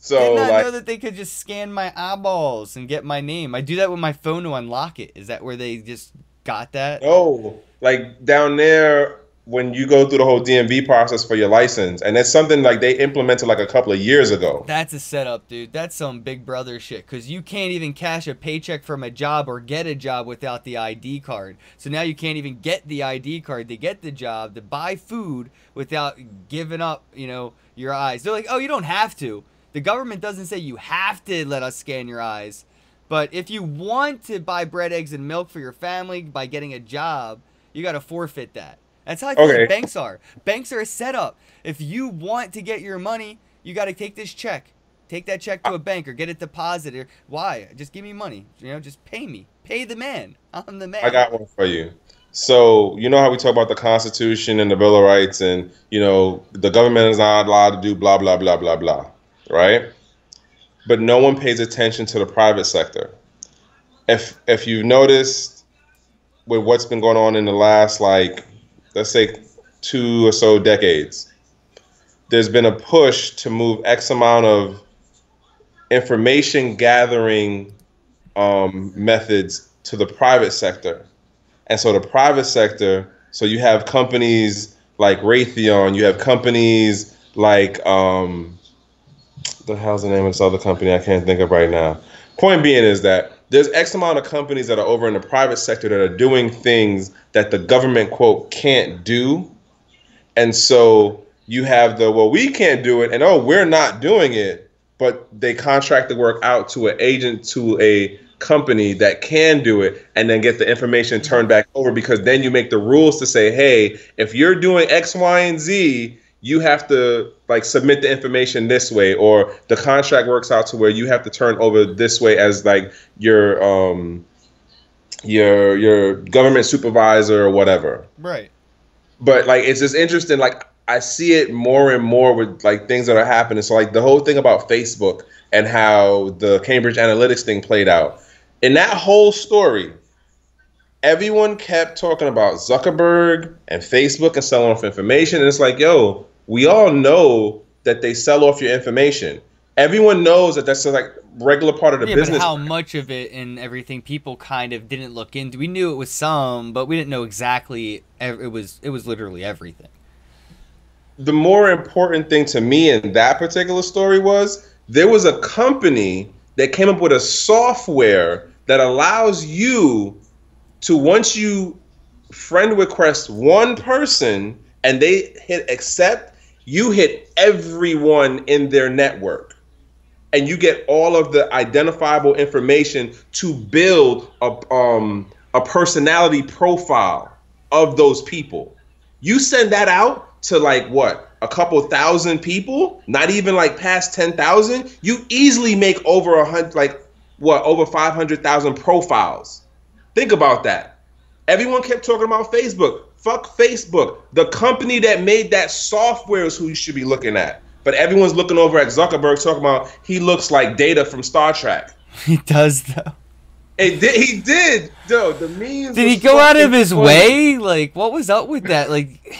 So Did not like, know that they could just scan my eyeballs and get my name. I do that with my phone to unlock it. Is that where they just got that? no, like down there when you go through the whole DMV process for your license, and that's something like they implemented like a couple of years ago. That's a setup, dude. That's some Big Brother shit, because you can't even cash a paycheck from a job or get a job without the ID card. So now you can't even get the ID card to get the job, to buy food without giving up, your eyes. They're like, oh, you don't have to. The government doesn't say you have to let us scan your eyes. But if you want to buy bread, eggs, and milk for your family by getting a job, you got to forfeit that. That's how I feel like banks are. Banks are a setup. If you want to get your money, you got to take this check. Take that check to a bank or get it deposited. Why? Just give me money. Just pay me. Pay the man. I'm the man. I got one for you. So you know how we talk about the Constitution and the Bill of Rights, and the government is not allowed to do blah blah blah blah blah, right? But no one pays attention to the private sector. If you've noticed with what's been going on in the last, like, let's say 2 or so decades, there's been a push to move X amount of information gathering methods to the private sector. And so the private sector, so you have companies like Raytheon, you have companies like, the hell's the name of this other company I can't think of right now. Point being is that there's X amount of companies that are over in the private sector that are doing things that the government, quote, can't do. And so you have well, we can't do it, and we're not doing it, but they contract the work out to an agent, to a company that can do it and then get the information turned back over, because then you make the rules to say, hey, if you're doing X, Y, and Z, you have to like submit the information this way, or the contract works out to where you have to turn over this way as like your government supervisor or whatever. Right. But like it's just interesting, like I see it more and more with like things that are happening. So like the whole thing about Facebook and how the Cambridge Analytics thing played out. In that whole story, everyone kept talking about Zuckerberg and Facebook and selling off information. And it's like, yo, we all know that they sell off your information. Everyone knows that that's like regular part of the business. But how much of it and everything people kind of didn't look into. We knew it was some, but we didn't know exactly. It was literally everything. The more important thing to me in that particular story was there was a company that came up with a software that allows you to, once you friend request one person and they hit accept, you hit everyone in their network. And you get all of the identifiable information to build a personality profile of those people. You send that out to like what? A couple thousand people, not even like past 10,000. You easily make over over 500,000 profiles. Think about that. Everyone kept talking about Facebook. Fuck Facebook. The company that made that software is who you should be looking at. But everyone's looking over at Zuckerberg talking about he looks like Data from Star Trek. He does though. He did. Though the memes. Did he go out of his way? Like, what was up with that? Like.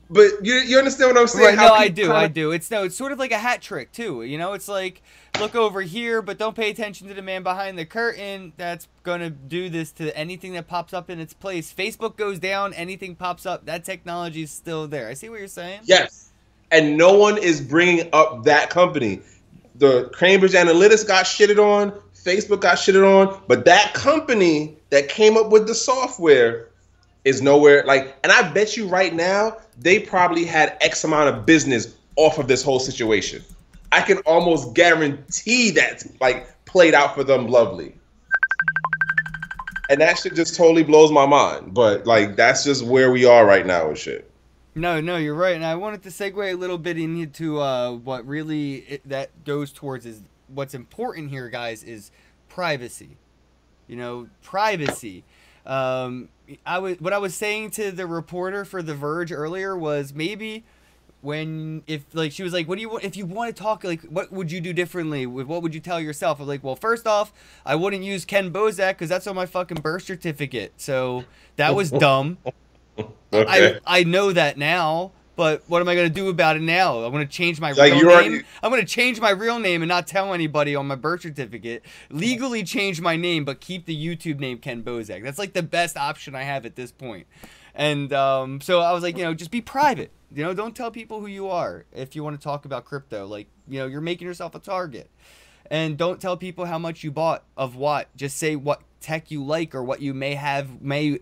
But you understand what I'm saying? Right, no, I do. It's sort of like a hat trick too. You know, it's like look over here, but don't pay attention to the man behind the curtain. That's gonna do this to anything that pops up in its place. Facebook goes down, anything pops up. That technology is still there. I see what you're saying. Yes, and no one is bringing up that company. The Cambridge Analytics got shitted on. Facebook got shitted on, but that company that came up with the software is nowhere like, and I bet you right now they probably had X amount of business off of this whole situation. I can almost guarantee that like played out for them lovely. And that shit just totally blows my mind. But like that's just where we are right now with shit. No, you're right. And I wanted to segue a little bit into what really that goes towards is what's important here, guys, is privacy. You know, privacy. What I was saying to the reporter for The Verge earlier was maybe if she was like, what do you want, if you want to talk, like, what would you do differently? What would you tell yourself? I'm like, well, first off, I wouldn't use Ken Bozak because that's on my fucking birth certificate. So that was dumb. Okay. I know that now. But what am I going to do about it now? I'm going to change my real name. I'm going to change my real name and not tell anybody on my birth certificate. Legally change my name, but keep the YouTube name Ken Bozak. That's like the best option I have at this point. And so I was like, just be private. Don't tell people who you are if you want to talk about crypto. Like, you're making yourself a target. And don't tell people how much you bought of what. Just say what tech you like or what you may have I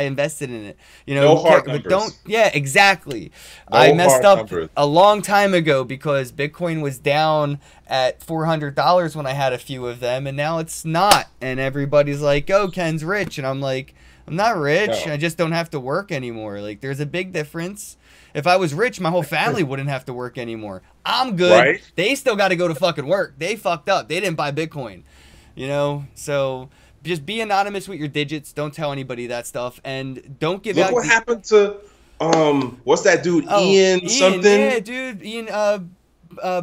invested in it, no hard numbers. But don't exactly. No, I messed up a long time ago because Bitcoin was down at $400 when I had a few of them, and now it's not, and everybody's like, oh, Ken's rich, and I'm like, I'm not rich. No. I just don't have to work anymore. Like, there's a big difference. If I was rich, my whole family wouldn't have to work anymore. I'm good. Right? They still got to go to fucking work. They fucked up. They didn't buy Bitcoin, so just be anonymous with your digits. Don't tell anybody that stuff, and don't give out. Look what happened to what's that dude? Ian something. Yeah, dude. Ian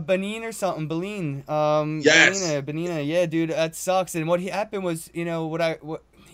Benin or something. Benin. Yes. Benina. Yeah, dude. That sucks. And what happened was,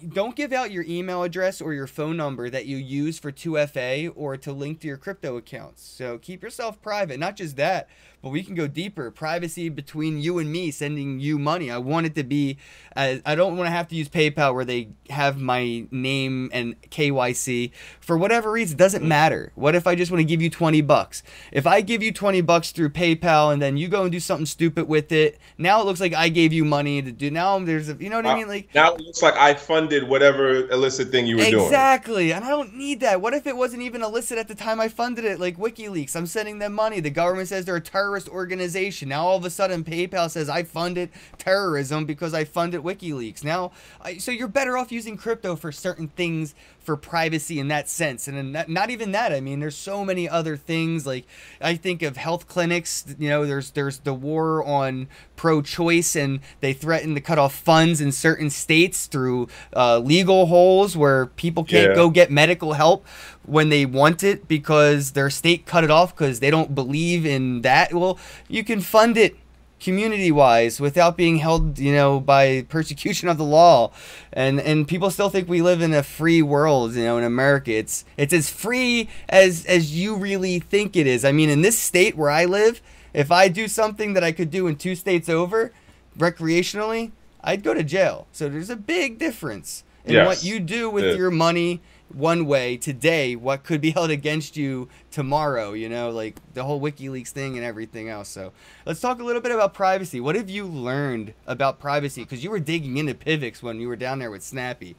don't give out your email address or your phone number that you use for 2FA or to link to your crypto accounts. So keep yourself private. Not just that, but we can go deeper. Privacy between you and me, sending you money. I want it to be, I don't want to have to use PayPal where they have my name and KYC. For whatever reason, it doesn't matter. What if I just want to give you $20? If I give you $20 through PayPal and then you go and do something stupid with it, now it looks like I gave you money to do. Now there's a, you know what I mean? Like, now it looks like I funded funded whatever illicit thing you were doing. Exactly, and I don't need that. What if it wasn't even illicit at the time I funded it, like WikiLeaks? I'm sending them money. The government says they're a terrorist organization. Now all of a sudden PayPal says I funded terrorism because I funded WikiLeaks. Now, so you're better off using crypto for certain things for privacy in that sense. And then not even that. I mean, there's so many other things. Like I think of health clinics. You know, there's the war on pro-choice, and they threaten to cut off funds in certain states through legal holes where people can't go get medical help when they want it because their state cut it off because they don't believe in that. Well, you can fund it community-wise without being held, you know, by persecution of the law, and people still think we live in a free world. You know, in America, it's as free as you really think it is. I mean, in this state where I live, if I do something that I could do in 2 states over, recreationally, I'd go to jail. So there's a big difference in what you do with your money one way today, what could be held against you tomorrow, you know, like the whole WikiLeaks thing and everything else. So let's talk a little bit about privacy. What have you learned about privacy? Because you were digging into PIVX when you were down there with Snappy.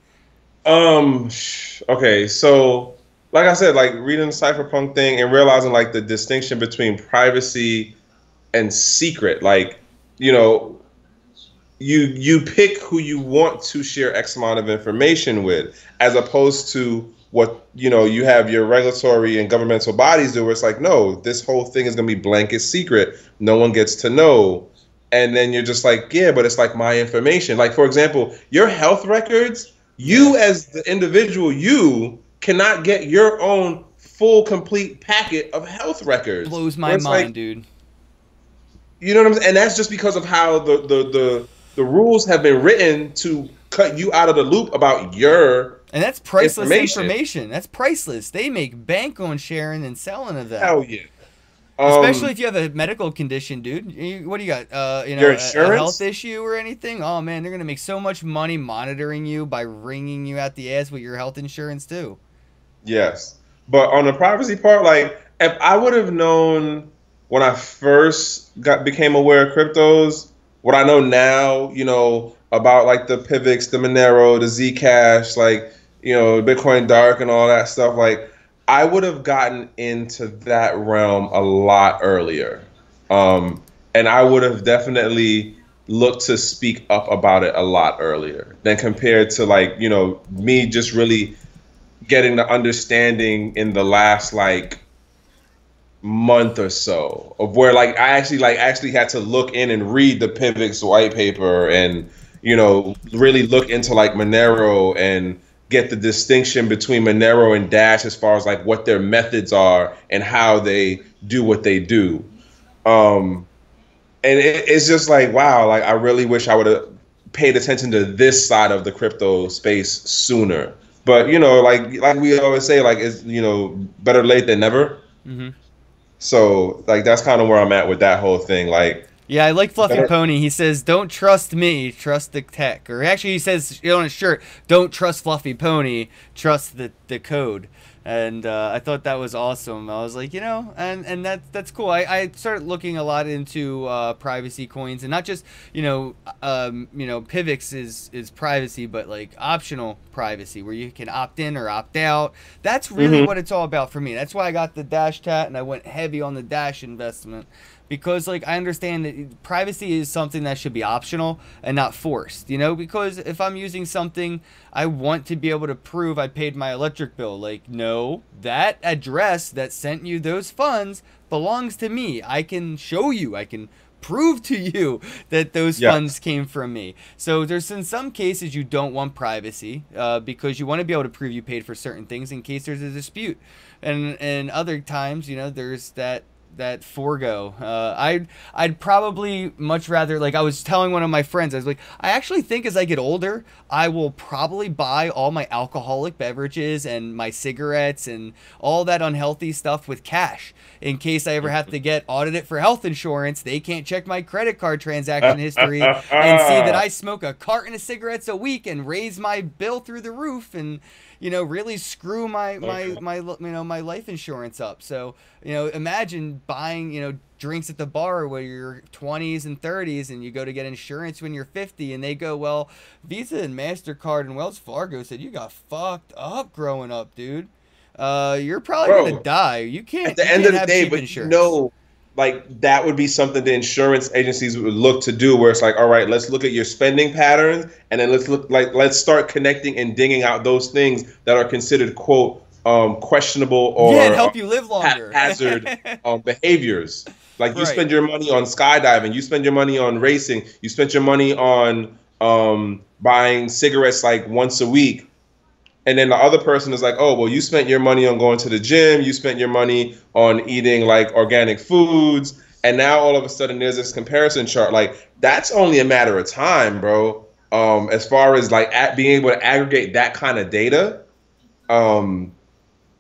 Okay, so like I said, like reading the cypherpunk thing and realizing like the distinction between privacy and secret. Like, you know, you pick who you want to share X amount of information with, as opposed to what, you know, you have your regulatory and governmental bodies do, where it's like, no, this whole thing is going to be blanket secret. No one gets to know. And then you're just like, yeah, but it's like my information. Like, for example, your health records, you as the individual, you cannot get your own full, complete packet of health records. Blows my mind, dude. You know what I'm saying? And that's just because of how the rules have been written to cut you out of the loop about your and that's priceless information. That's priceless. They make bank on sharing and selling of that. Hell yeah. Especially if you have a medical condition, dude. What do you got? You know, your a health issue or anything? Oh man, they're gonna make so much money monitoring you by wringing you out the ass with your health insurance too. Yes, but on the privacy part, like if I would have known when I first became aware of cryptos, what I know now, you know, about like the PIVX, the Monero, the Zcash, like, you know, Bitcoin Dark and all that stuff, like I would have gotten into that realm a lot earlier. And I would have definitely looked to speak up about it a lot earlier than compared to like, you know, me just really getting the understanding in the last like month or so of where like I actually had to look in and read the PIVX white paper and, you know, really look into like Monero and get the distinction between Monero and Dash as far as like what their methods are and how they do what they do. And it's just like, wow, like I really wish I would have paid attention to this side of the crypto space sooner. But, you know, like we always say, like, it's, you know, better late than never. Mm-hmm. So, like, that's kind of where I'm at with that whole thing. Like, yeah, I like Fluffy Pony. He says, "Don't trust me, trust the tech." Or actually, he says on his shirt, "Don't trust Fluffy Pony, trust the code." And I thought that was awesome. I was like, you know, and that's cool. I started looking a lot into privacy coins, and not just, you know, PIVX is privacy, but like optional privacy where you can opt in or opt out. That's really what it's all about for me. That's why I got the Dash Tat, and I went heavy on the Dash investment. Because, like, I understand that privacy is something that should be optional and not forced, you know? Because if I'm using something, I want to be able to prove I paid my electric bill. Like, no, that address that sent you those funds belongs to me. I can show you, I can prove to you that those funds came from me. So there's in some cases you don't want privacy because you want to be able to prove you paid for certain things in case there's a dispute. And other times, you know, there's that forego. I'd probably much rather, like I was telling one of my friends, I was like, I actually think as I get older, I will probably buy all my alcoholic beverages and my cigarettes and all that unhealthy stuff with cash in case I ever have to get audited for health insurance. They can't check my credit card transaction history and see that I smoke a carton of cigarettes a week and raise my bill through the roof and, you know, really screw my life insurance up. So, you know, imagine buying, drinks at the bar where you're 20s and 30s and you go to get insurance when you're 50 and they go, well, Visa and MasterCard and Wells Fargo said you got fucked up growing up, dude. You're probably Bro, gonna die. You at can't the you end can't of the have day, cheap but insurance. like that would be something the insurance agencies would look to do, where it's like, all right, let's look at your spending patterns, and then let's start connecting and dinging out those things that are considered quote questionable Yeah, and or help you live longer. haphazard behaviors. Like you Right. spend your money on skydiving, you spend your money on racing, you spend your money on buying cigarettes like once a week. And then the other person is like, oh, well, you spent your money on going to the gym. You spent your money on eating like organic foods. And now all of a sudden there's this comparison chart. Like that's only a matter of time, bro. As far as like being able to aggregate that kind of data, um,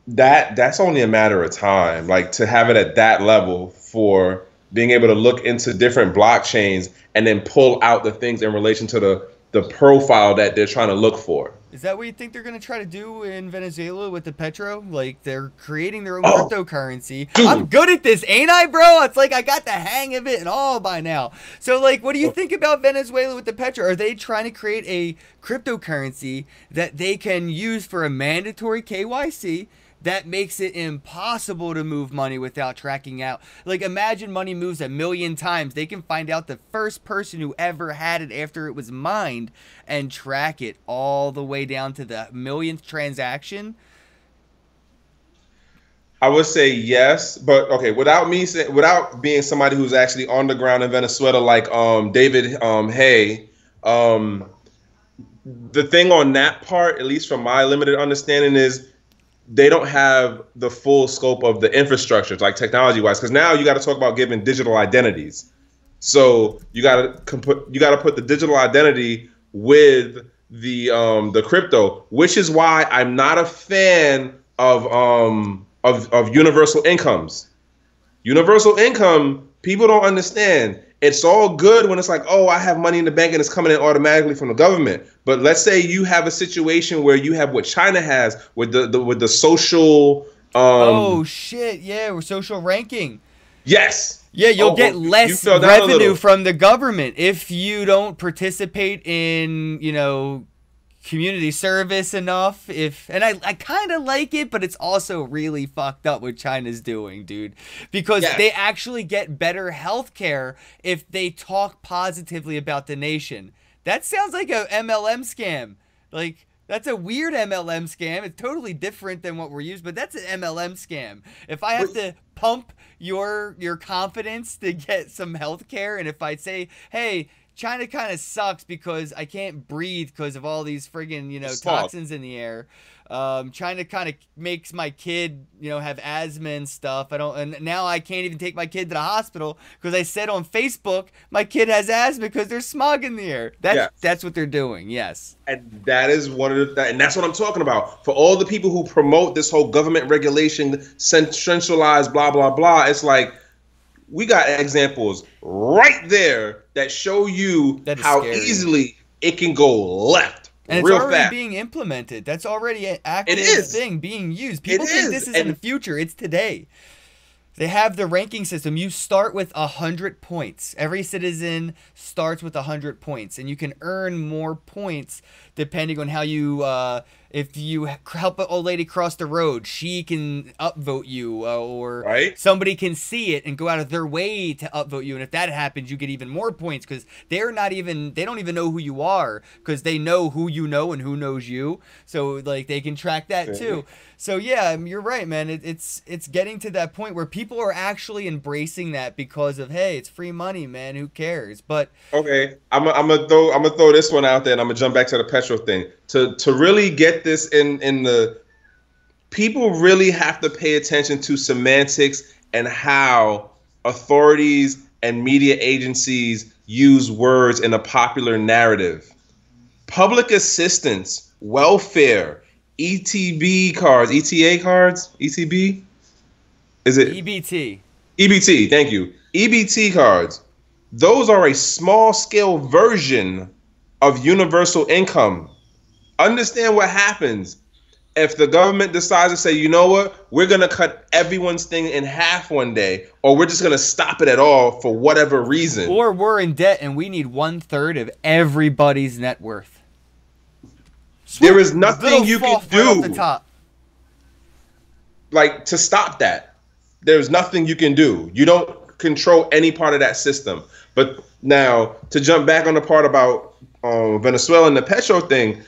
that's only a matter of time. Like to have it at that level for being able to look into different blockchains and then pull out the things in relation to the profile that they're trying to look for. Is that what you think they're going to try to do in Venezuela with the petro? Like, they're creating their own Oh, cryptocurrency. I'm dude. good at this, ain't I, bro? It's like I got the hang of it and all by now. So, like, what do you think about Venezuela with the petro? Are they trying to create a cryptocurrency that they can use for a mandatory KYC that makes it impossible to move money without tracking out? Like, imagine money moves 1,000,000 times. They can find out the first person who ever had it after it was mined and track it all the way down to the millionth transaction. I would say yes, but okay, without being somebody who's actually on the ground in Venezuela, like David Hay, um, the thing on that part, at least from my limited understanding, is they don't have the full scope of the infrastructure, like technology wise. Because now you got to talk about giving digital identities. So you got to put the digital identity with the crypto, which is why I'm not a fan of universal incomes. Universal income, people don't understand. It's all good when it's like, oh, I have money in the bank and it's coming in automatically from the government. But let's say you have a situation where you have what China has with the social. Oh, shit. Yeah, we're social ranking. Yes. Yeah, you'll get You less fell down a revenue little. from the government if you don't participate in, community service enough. And I kind of like it, but it's also really fucked up what China's doing, dude, because Yes. they actually get better health care if they talk positively about the nation. That sounds like a MLM scam. Like, that's a weird MLM scam. It's totally different than what we're used, but that's an MLM scam. If I have to pump your confidence to get some health care, and if I say, hey, China kind of sucks because I can't breathe because of all these friggin', Smog. toxins in the air. China kind of makes my kid, have asthma and stuff. And now I can't even take my kid to the hospital because I said on Facebook my kid has asthma because there's smog in the air. Yes. That's what they're doing. Yes. And that is one of and that's what I'm talking about. For all the people who promote this whole government regulation, centralized, blah blah blah, it's like we got examples right there that show you That is how scary. easily it can go left And it's real already fast. being implemented. That's already an active It is. thing being used. People It think is. this is in the And future. It's today. They have the ranking system. You start with 100 points. Every citizen starts with 100 points, and you can earn more points depending on how you. If you help an old lady cross the road, she can upvote you, or Right? somebody can see it and go out of their way to upvote you. And if that happens, you get even more points because they don't even know who you are because they know who you know and who knows you. So like they can track that too. So yeah, you're right, man. It's getting to that point where people are actually embracing that because of, hey, it's free money, man. Who cares? But Okay, I'm gonna throw this one out there, and I'm gonna jump back to the petrol thing. To really get this in the people really have to pay attention to semantics and how authorities and media agencies use words in a popular narrative. Public assistance, welfare, ETB cards, ETA cards, ETB? Is it EBT. EBT? Thank you. EBT cards. Those are a small scale version of universal income. Understand what happens. if the government decides to say, you know what, we're gonna cut everyone's thing in half one day, or we're just gonna stop it at all for whatever reason, Or we're in debt and we need 1/3 of everybody's net worth. Swoop, there is nothing you can right off the do top. like to stop that. There's nothing you can do. You don't control any part of that system. But now to jump back on the part about Venezuela and the petro thing,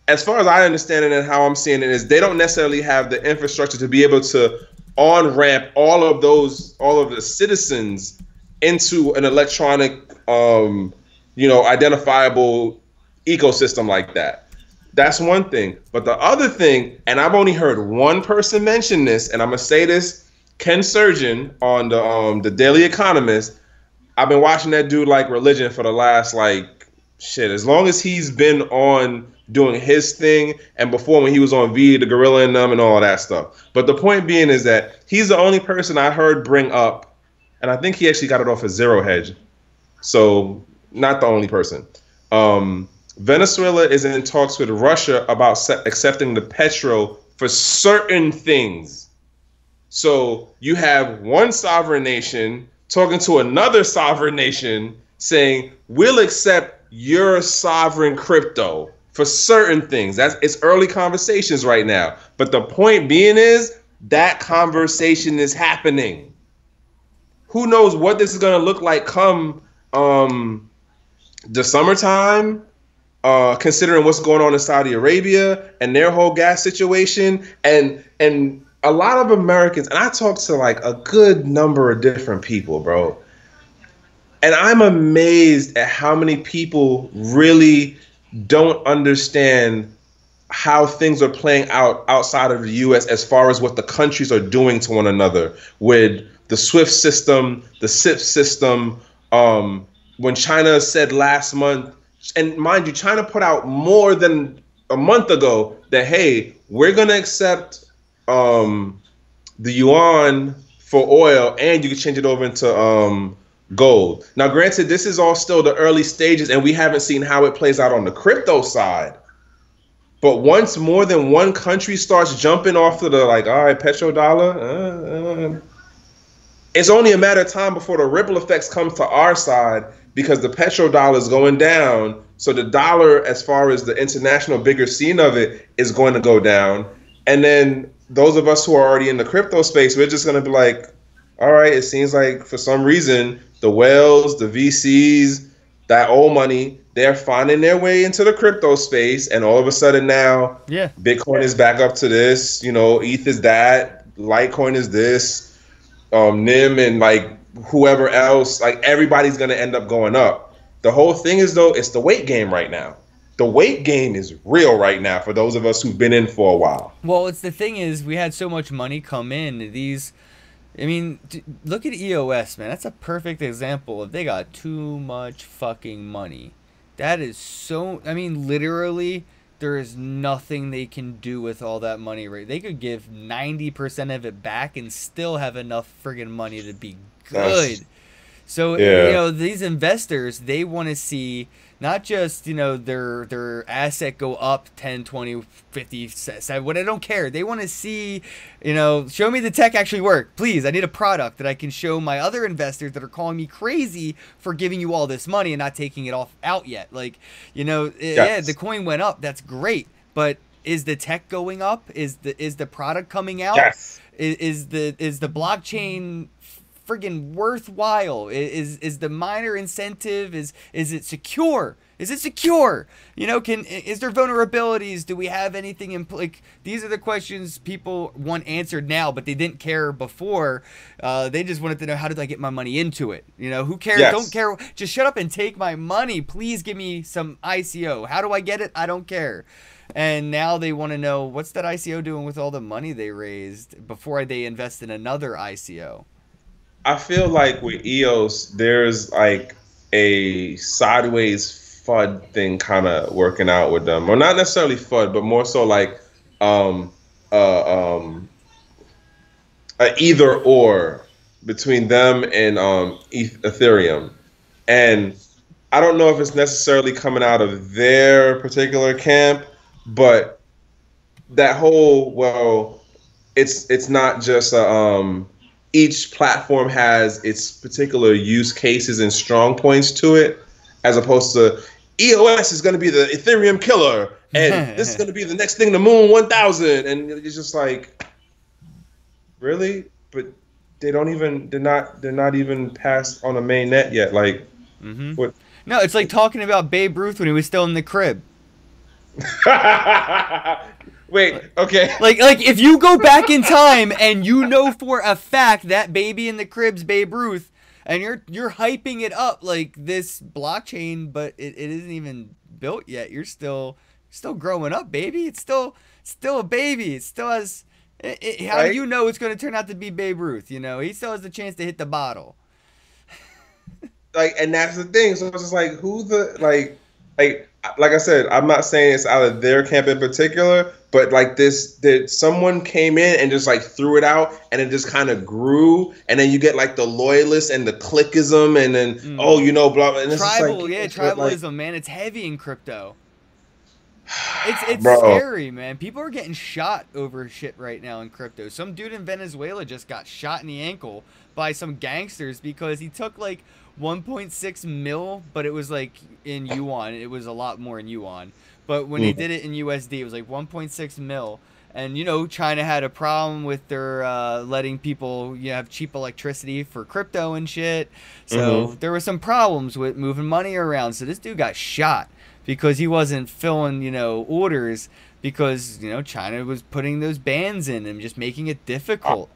as far as I understand it and how I'm seeing it is they don't necessarily have the infrastructure to be able to on ramp all of the citizens into an electronic, identifiable ecosystem like that. That's one thing. But the other thing, and I've only heard one person mention this, and I'm gonna say this, Ken Surgeon on the Daily Economist. I've been watching that dude like religion for the last as long as he's been on doing his thing, and before when he was on V, the Gorilla and them and all that stuff. But the point being is that he's the only person I heard bring up, and I think he actually got it off of Zero Hedge. So not the only person. Venezuela is in talks with Russia about accepting the petro for certain things. So you have one sovereign nation talking to another sovereign nation saying, we'll accept your sovereign crypto for certain things. It's early conversations right now. But the point being is that conversation is happening. Who knows what this is going to look like come the summertime, considering what's going on in Saudi Arabia and their whole gas situation. And a lot of Americans, and I talk to like a good number of different people, bro. And I'm amazed at how many people really don't understand how things are playing out outside of the U.S. as far as what the countries are doing to one another with the SWIFT system, the SIP system. When China said last month, and mind you, China put out more than a month ago that, hey, we're going to accept the yuan for oil and you can change it over into gold. Now, granted, this is all still the early stages and we haven't seen how it plays out on the crypto side. But once more than one country starts jumping off to the all right, petrodollar, it's only a matter of time before the ripple effects come to our side because the petrodollar is going down. So the dollar, as far as the international bigger scene of it, is going to go down. And then those of us who are already in the crypto space, we're just going to be like, all right, it seems like for some reason, the whales, the VCs, that old money, they're finding their way into the crypto space. And all of a sudden now, Bitcoin is back up to this, ETH is that, Litecoin is this, NIM and whoever else, everybody's going to end up going up. The whole thing is, though, it's the weight game right now. The weight game is real right now for those of us who've been in for a while. Well, the thing is, we had so much money come in. Look at EOS, man. That's a perfect example of they got too much fucking money. That is so... literally, there is nothing they can do with all that money. Right? They could give 90% of it back and still have enough friggin' money to be good. So, these investors, they want to see... not just, their asset go up 10, 20, 50, 7, what I don't care. They want to see, show me the tech actually work. Please, I need a product that I can show my other investors that are calling me crazy for giving you all this money and not taking it out yet. Yeah, the coin went up. That's great. But is the tech going up? Is the product coming out? Yes. Is the blockchain friggin' worthwhile? Is the miner incentive, is it secure? Is it secure? Is there vulnerabilities? Do we have anything in these are the questions people want answered now, but they didn't care before. They just wanted to know, how did I get my money into it? Who cares? Yes. Don't care. Just shut up and take my money. Please give me some ICO. How do I get it? I don't care. And now they want to know, what's that ICO doing with all the money they raised before they invest in another ICO? I feel like with EOS, there's a sideways FUD thing kind of working out with them, or not necessarily FUD, but more so a either or between them and Ethereum. And I don't know if it's necessarily coming out of their particular camp, but that whole, well, it's not just each platform has its particular use cases and strong points to it, as opposed to EOS is going to be the Ethereum killer, and this is going to be the next thing, the Moon 1000, and it's just like, really? But they're not even passed on a main net yet. Like, what? No, it's like talking about Babe Ruth when he was still in the crib. Wait, okay. Like if you go back in time and you know for a fact that baby in the crib's Babe Ruth, and you're hyping it up like this blockchain, but it isn't even built yet. You're still growing up, baby. It's still a baby. It still has. How do you know it's going to turn out to be Babe Ruth? You know, he still has the chance to hit the bottle. Like, and that's the thing. So it's just like, who the like I said, I'm not saying it's out of their camp in particular, but like someone came in and just like threw it out, and it just kind of grew, and then you get like the loyalists and the clickism, and then blah blah. And it's Tribal, like, tribalism, like, man, it's heavy in crypto. It's bro, scary, man. People are getting shot over shit right now in crypto. Some dude in Venezuela just got shot in the ankle by some gangsters because he took like 1.6 mil, but it was like in yuan. It was a lot more in yuan. But when they did it in USD, it was like 1.6 mil. And, you know, China had a problem with their letting people have cheap electricity for crypto and shit. So there were some problems with moving money around. So this dude got shot because he wasn't filling, orders because, China was putting those bans in and just making it difficult.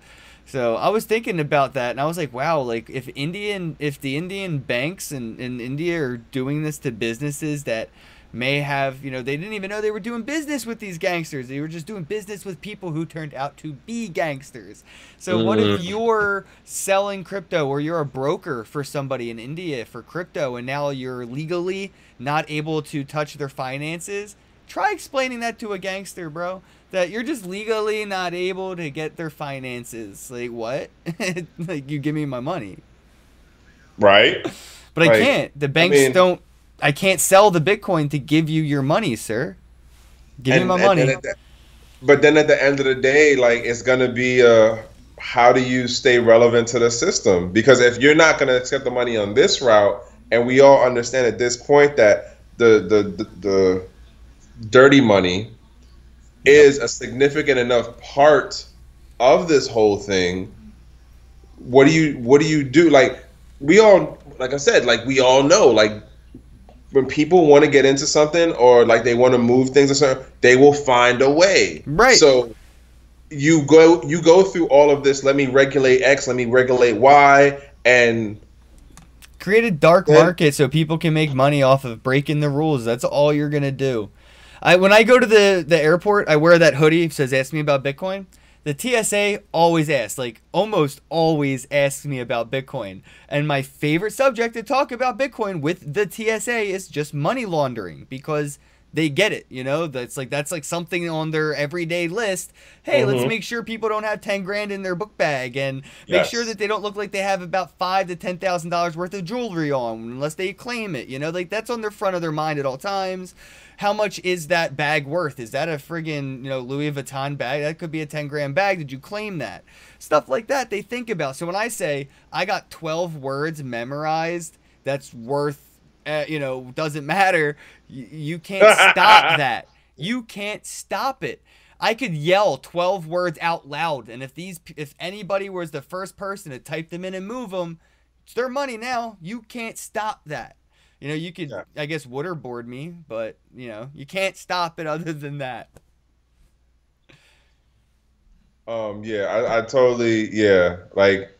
So I was thinking about that, and I was like, wow, like if the Indian banks in India are doing this to businesses that may have, they didn't even know they were doing business with these gangsters. They were just doing business with people who turned out to be gangsters. So what if you're selling crypto, or you're a broker for somebody in India for crypto, and now you're legally not able to touch their finances? Try explaining that to a gangster, bro. That you're just legally not able to get their finances. Like, what? Like, you give me my money. Right. But I can't. The banks don't. I can't sell the Bitcoin to give you your money, sir. Give me my money. But then at the end of the day, like, it's going to be how do you stay relevant to the system? Because if you're not going to accept the money on this route, and we all understand at this point that the dirty money is a significant enough part of this whole thing, what do you do? Like, we all, like I said, like, we all know, like, when people want to get into something, or like they want to move things or something, they will find a way. Right. So you go through all of this, let me regulate X, let me regulate Y, and create a dark market so people can make money off of breaking the rules. That's all you're going to do. When I go to the airport, I wear that hoodie. It says, ask me about Bitcoin. The TSA always asks, like almost always asks me about Bitcoin. And my favorite subject to talk about Bitcoin with the TSA is just money laundering, because they get it, that's like something on their everyday list. Hey, let's make sure people don't have 10 grand in their book bag, and make sure that they don't look like they have about $5,000 to $10,000 worth of jewelry on unless they claim it. Like that's on the front of their mind at all times. How much is that bag worth? Is that a friggin', Louis Vuitton bag? That could be a 10 grand bag. Did you claim that? Stuff like that they think about. So when I say I got 12 words memorized, that's worth, doesn't matter. You can't stop that. You can't stop it. I could yell 12 words out loud, and if anybody was the first person to type them in and move them, it's their money now. You can't stop that. You could, I guess, waterboard me, but, you can't stop it other than that. I totally, like,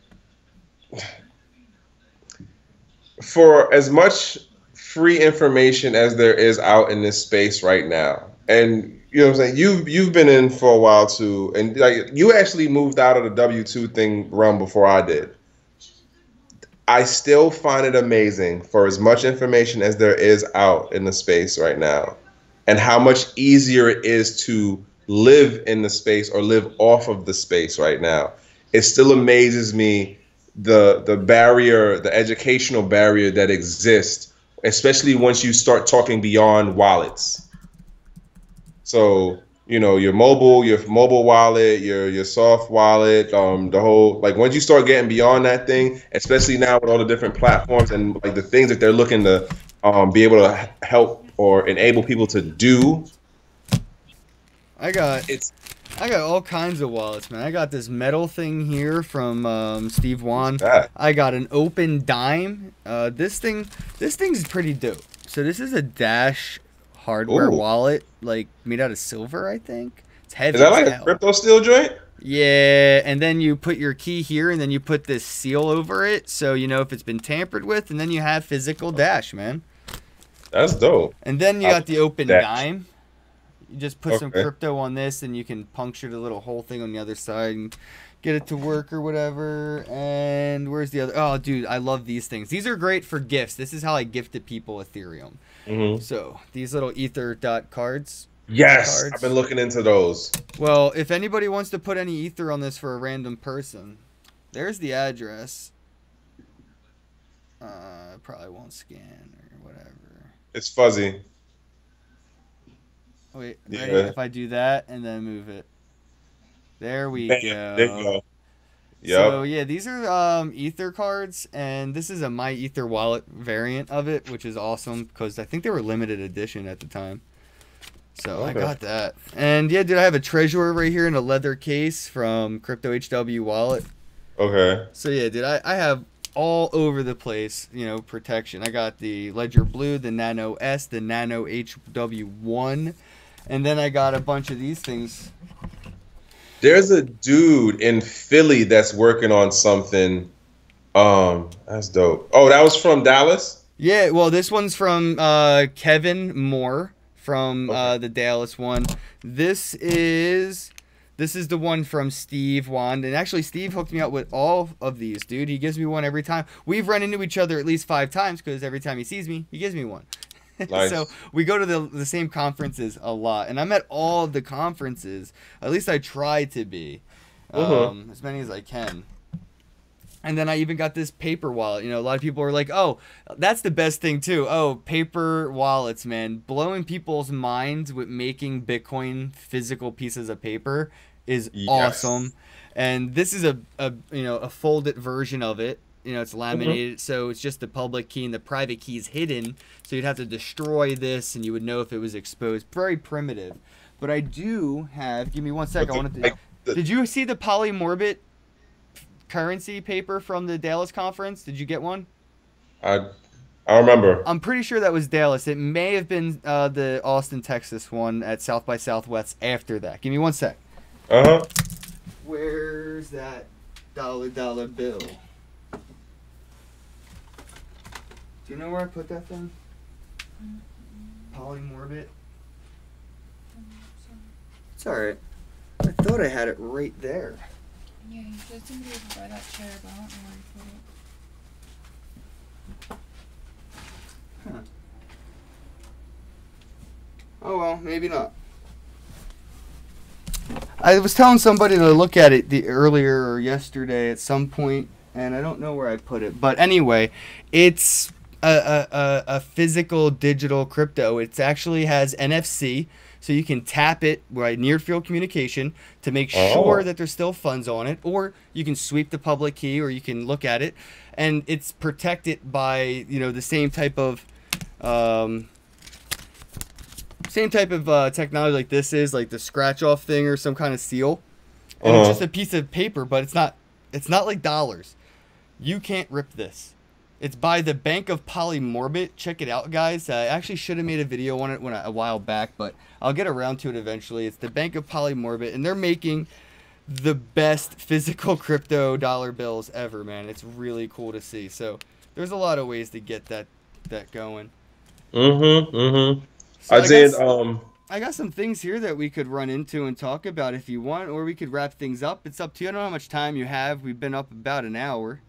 for as much free information as there is out in this space right now, and you know what I'm saying, you've been in for a while too, and like you actually moved out of the W-2 thing realm before I did. I still find it amazing, for as much information as there is out in the space right now, and how much easier it is to live in the space or live off of the space right now. It still amazes me the barrier, the educational barrier that exists, especially once you start talking beyond wallets. So your mobile wallet, your soft wallet, the whole, like, once you start getting beyond that thing, especially now with all the different platforms and like the things that they're looking to be able to help or enable people to do. I got It's I got all kinds of wallets, man. I got this metal thing here from Steve what's Wan. that? I got an open dime. This thing's pretty dope. So this is a Dash hardware Ooh, wallet, like made out of silver, I think. It's is heavy that as like a hell. crypto steel joint? Yeah, and then you put your key here, and then you put this seal over it, so you know if it's been tampered with, and then you have physical Dash, man. That's dope. And then you I got the like open that. dime. You just put some Okay. crypto on this, and you can puncture the little hole thing on the other side and get it to work or whatever. And where's the other? Oh, dude, I love these things. These are great for gifts. This is how I gifted people Ethereum. Hmm. So these little Ether dot cards. Yes, I've been Cards. looking into those. Well, if anybody wants to put any Ether on this for a random person, there's the address. Probably won't scan or whatever. It's fuzzy. Wait, ready? Yeah. If I do that and then move it. There we Bam. There you go. go. So Yep. yeah, these are Ether cards, and this is a My Ether wallet variant of it, which is awesome because I think they were limited edition at the time. So I Okay. got that, and yeah, dude, I have a treasurer right here in a leather case from Crypto HW Wallet. Okay. So yeah, dude, I have all over the place, protection. I got the Ledger Blue, the Nano S, the Nano HW1, and then I got a bunch of these things. There's a dude in Philly that's working on something. That's dope. Oh, that was from Dallas? Yeah, well, this one's from Kevin Moore from Okay. the Dallas one. This is this is the one from Steve Wand, and actually Steve hooked me up with all of these, dude. He gives me one every time. We've run into each other at least 5 times because every time he sees me, he gives me one. So Nice. we go to the same conferences a lot, and I'm at all the conferences. At least I try to be, Uh-huh. as many as I can. And then I even got this paper wallet. A lot of people are like, "Oh, that's the best thing too." Oh, paper wallets, man, blowing people's minds with making Bitcoin physical pieces of paper is awesome. Yes. And this is a folded version of it. It's Hmm. laminated, so it's just the public key and the private key is hidden. So you'd have to destroy this, and you would know if it was exposed. Very primitive. But I do have. Give me one sec. But I the, wanted to. like the Did you see the polymorbid currency paper from the Dallas conference? Did you get one? I I remember. I'm pretty sure that was Dallas. It may have been the Austin, Texas one at South by Southwest after that. Give me one sec. Uh-huh. Where's that dollar bill? Do you know where I put that thing? Polymorbid? It's alright. I thought I had it right there. Yeah, you said somebody was by that chair, but I don't know where you put it. Huh. Oh well, maybe not. I was telling somebody to look at it earlier or yesterday at some point, and I don't know where I put it. But anyway, it's a physical digital crypto. It actually has NFC, so you can tap it right near field communication to make sure Oh. that there's still funds on it, or you can sweep the public key, or you can look at it, and it's protected by the um, same type of technology like this is, like the scratch off thing or some kind of seal, and it's Uh-huh. just a piece of paper, but it's not like dollars. You can't rip this. It's by the Bank of Polymorbid. Check it out, guys. I actually should have made a video on it a while back, but I'll get around to it eventually. It's the Bank of Polymorbid, and they're making the best physical crypto dollar bills ever, man. It's really cool to see. So there's a lot of ways to get that going. Mm-hmm. Mm-hmm. So I I did guess I got some things here that we could run into and talk about if you want, or we could wrap things up. It's up to you. I don't know how much time you have. We've been up about an hour.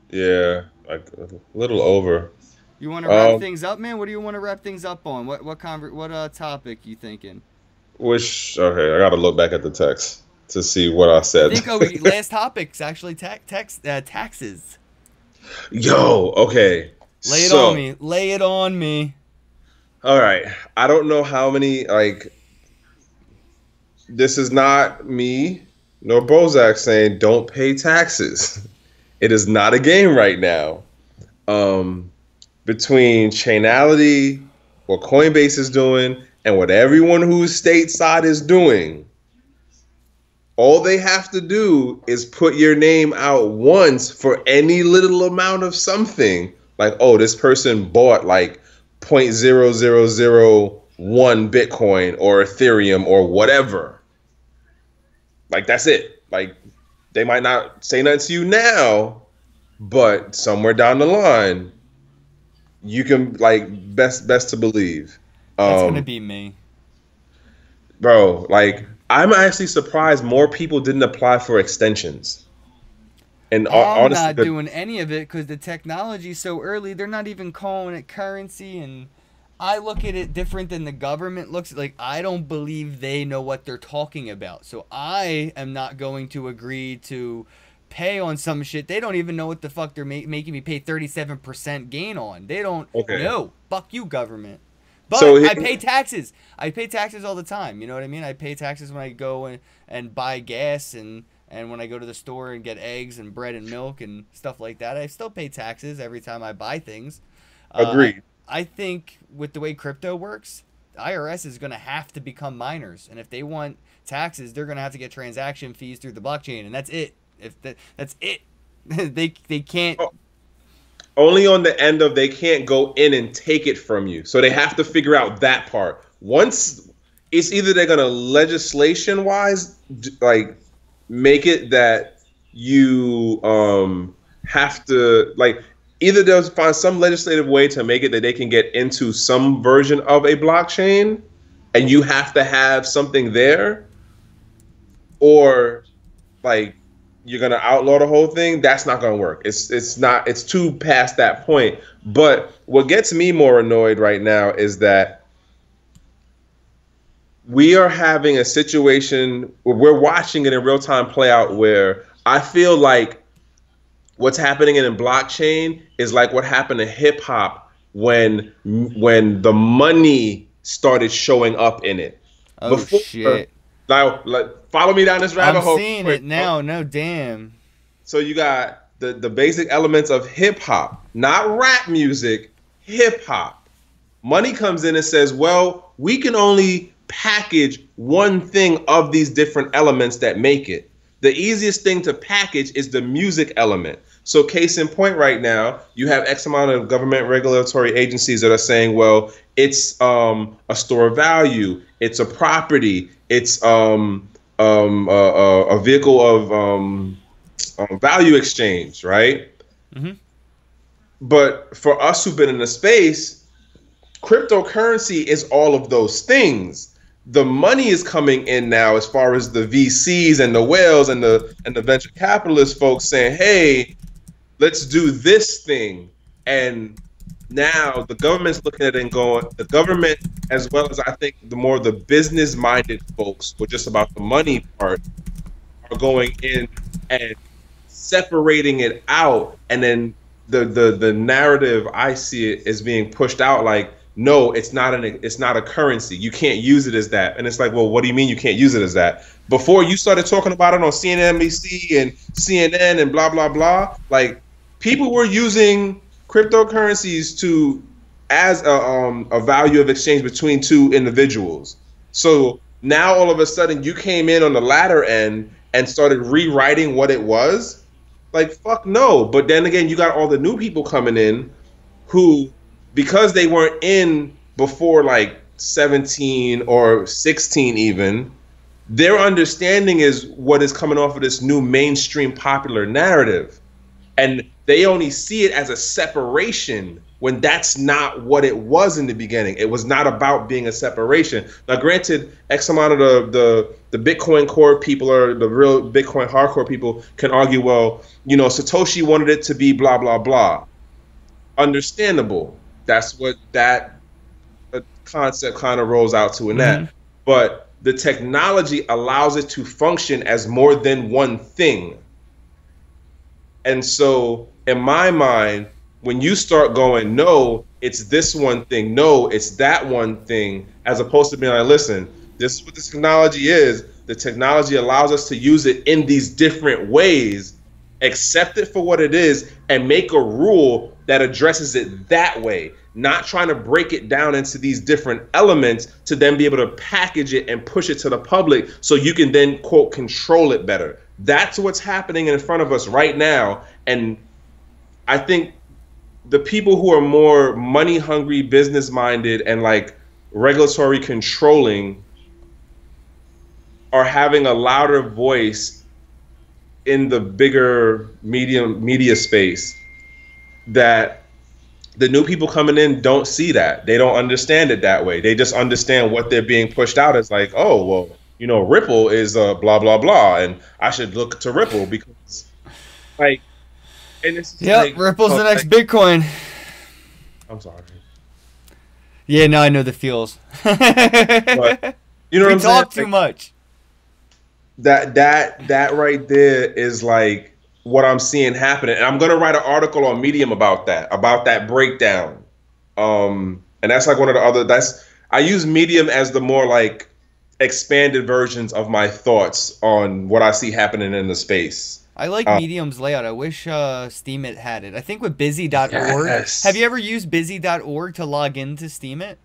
yeah, like a little over. You want to wrap Um things up, man? What do you want to wrap things up on? What topic you thinking? which okay, I gotta look back at the text to see what I I said. think last topic's actually taxes. Yo, okay. Lay it on So, me. Lay it on me. all right. I don't know how many, like, this is not me nor Bozak saying don't pay taxes. It is not a game right now. Um, Between Chainality, what Coinbase is doing, and what everyone who's stateside is doing, all they have to do is put your name out once for any little amount of something. Like, oh, this person bought like 0.0001 Bitcoin or Ethereum or whatever. Like, that's it. Like, they might not say nothing to you now, but somewhere down the line, you can like best to believe. That's gonna Um, be me. Bro, like I'm actually surprised more people didn't apply for extensions. And I'm honestly, not doing any of it because the technology's so early. They're not even calling it currency, and I look at it different than the government looks. Like, I don't believe they know what they're talking about. So I am not going to agree to pay on some shit. They don't even know what the fuck they're making me pay 37% gain on. They don't okay. know. Fuck you, government. So But I pay taxes. I pay taxes all the time. You know what I mean? I pay taxes when I go and buy gas and when I go to the store and get eggs and bread and milk and stuff like that. I still pay taxes every time I buy things. Uh, agreed. I think with the way crypto works, the IRS is going to have to become miners, and if they want taxes, they're going to have to get transaction fees through the blockchain, and that's it. If that's it, they can't. Oh, only on the end of they can't go in and take it from you. So they have to figure out that part. Once it's either they're gonna legislation wise like make it that you have to like either they'll find some legislative way to make it that they can get into some version of a blockchain and you have to have something there, or like you're gonna outlaw the whole thing. That's not gonna work. It's not. It's too past that point. But what gets me more annoyed right now is that we are having a situation where we're watching it in real time play out. Where I feel like what's happening in blockchain is like what happened to hip hop when the money started showing up in it. Oh Before, shit! now, like, follow me down this rabbit I'm hole. seeing it now. No damn. So you got the basic elements of hip hop, not rap music, hip hop. Money comes in and says, well, we can only package one thing of these different elements that make it. The easiest thing to package is the music element. So case in point right now, you have X amount of government regulatory agencies that are saying, well, it's a store of value, it's a property, it's a vehicle of value exchange, right? Mm-hmm. But for us who've been in the space, cryptocurrency is all of those things. The money is coming in now as far as the VCs and the whales and the venture capitalist folks saying, hey, let's do this thing. And now the government's looking at it and going, the government, as well as I think the more the business minded folks, or just about the money part, are going in and separating it out. And then the narrative I see it is being pushed out like, no, it's not a currency. You can't use it as that. And it's like, well, what do you mean you can't use it as that? Before you started talking about it on CNN, NBC, and CNN and blah blah blah, like people were using cryptocurrencies to as a value of exchange between two individuals. So now all of a sudden you came in on the latter end and started rewriting what it was. Like, fuck no. But then again, you got all the new people coming in who, because they weren't in before like 17 or 16 even, their understanding is what is coming off of this new mainstream popular narrative. And they only see it as a separation when that's not what it was in the beginning. It was not about being a separation. Now, granted, X amount of the Bitcoin core people or the real Bitcoin hardcore people can argue, well, you know, Satoshi wanted it to be blah, blah, blah. Understandable. That's what that concept kind of rolls out to in that. But the technology allows it to function as more than one thing. And so in my mind, when you start going, no, it's this one thing, no, it's that one thing, as opposed to being like, listen, This is what the technology is. The technology allows us to use it in these different ways, accept it for what it is, and make a rule that addresses it that way. Not trying to break it down into these different elements to then be able to package it and push it to the public so you can then, quote, control it better. That's what's happening in front of us right now. And I think the people who are more money hungry, business minded, and like regulatory controlling are having a louder voice in the bigger media space that the new people coming in don't see that. They don't understand it that way. They just understand what they're being pushed out as like, oh, well, you know, Ripple is blah, blah, blah, and I should look to Ripple because, like, and it's like, Ripple's the next Bitcoin. I'm sorry. Yeah, no, I know the feels. But, you know what I'm saying? We talk too much. That right there is like what I'm seeing happening, and I'm gonna write an article on Medium about that breakdown. And that's like one of the other. I use Medium as the more like expanded versions of my thoughts on what I see happening in the space. I like Medium's layout. I wish Steemit had it. I think with busy.org. Yes. Have you ever used busy.org to log into Steemit?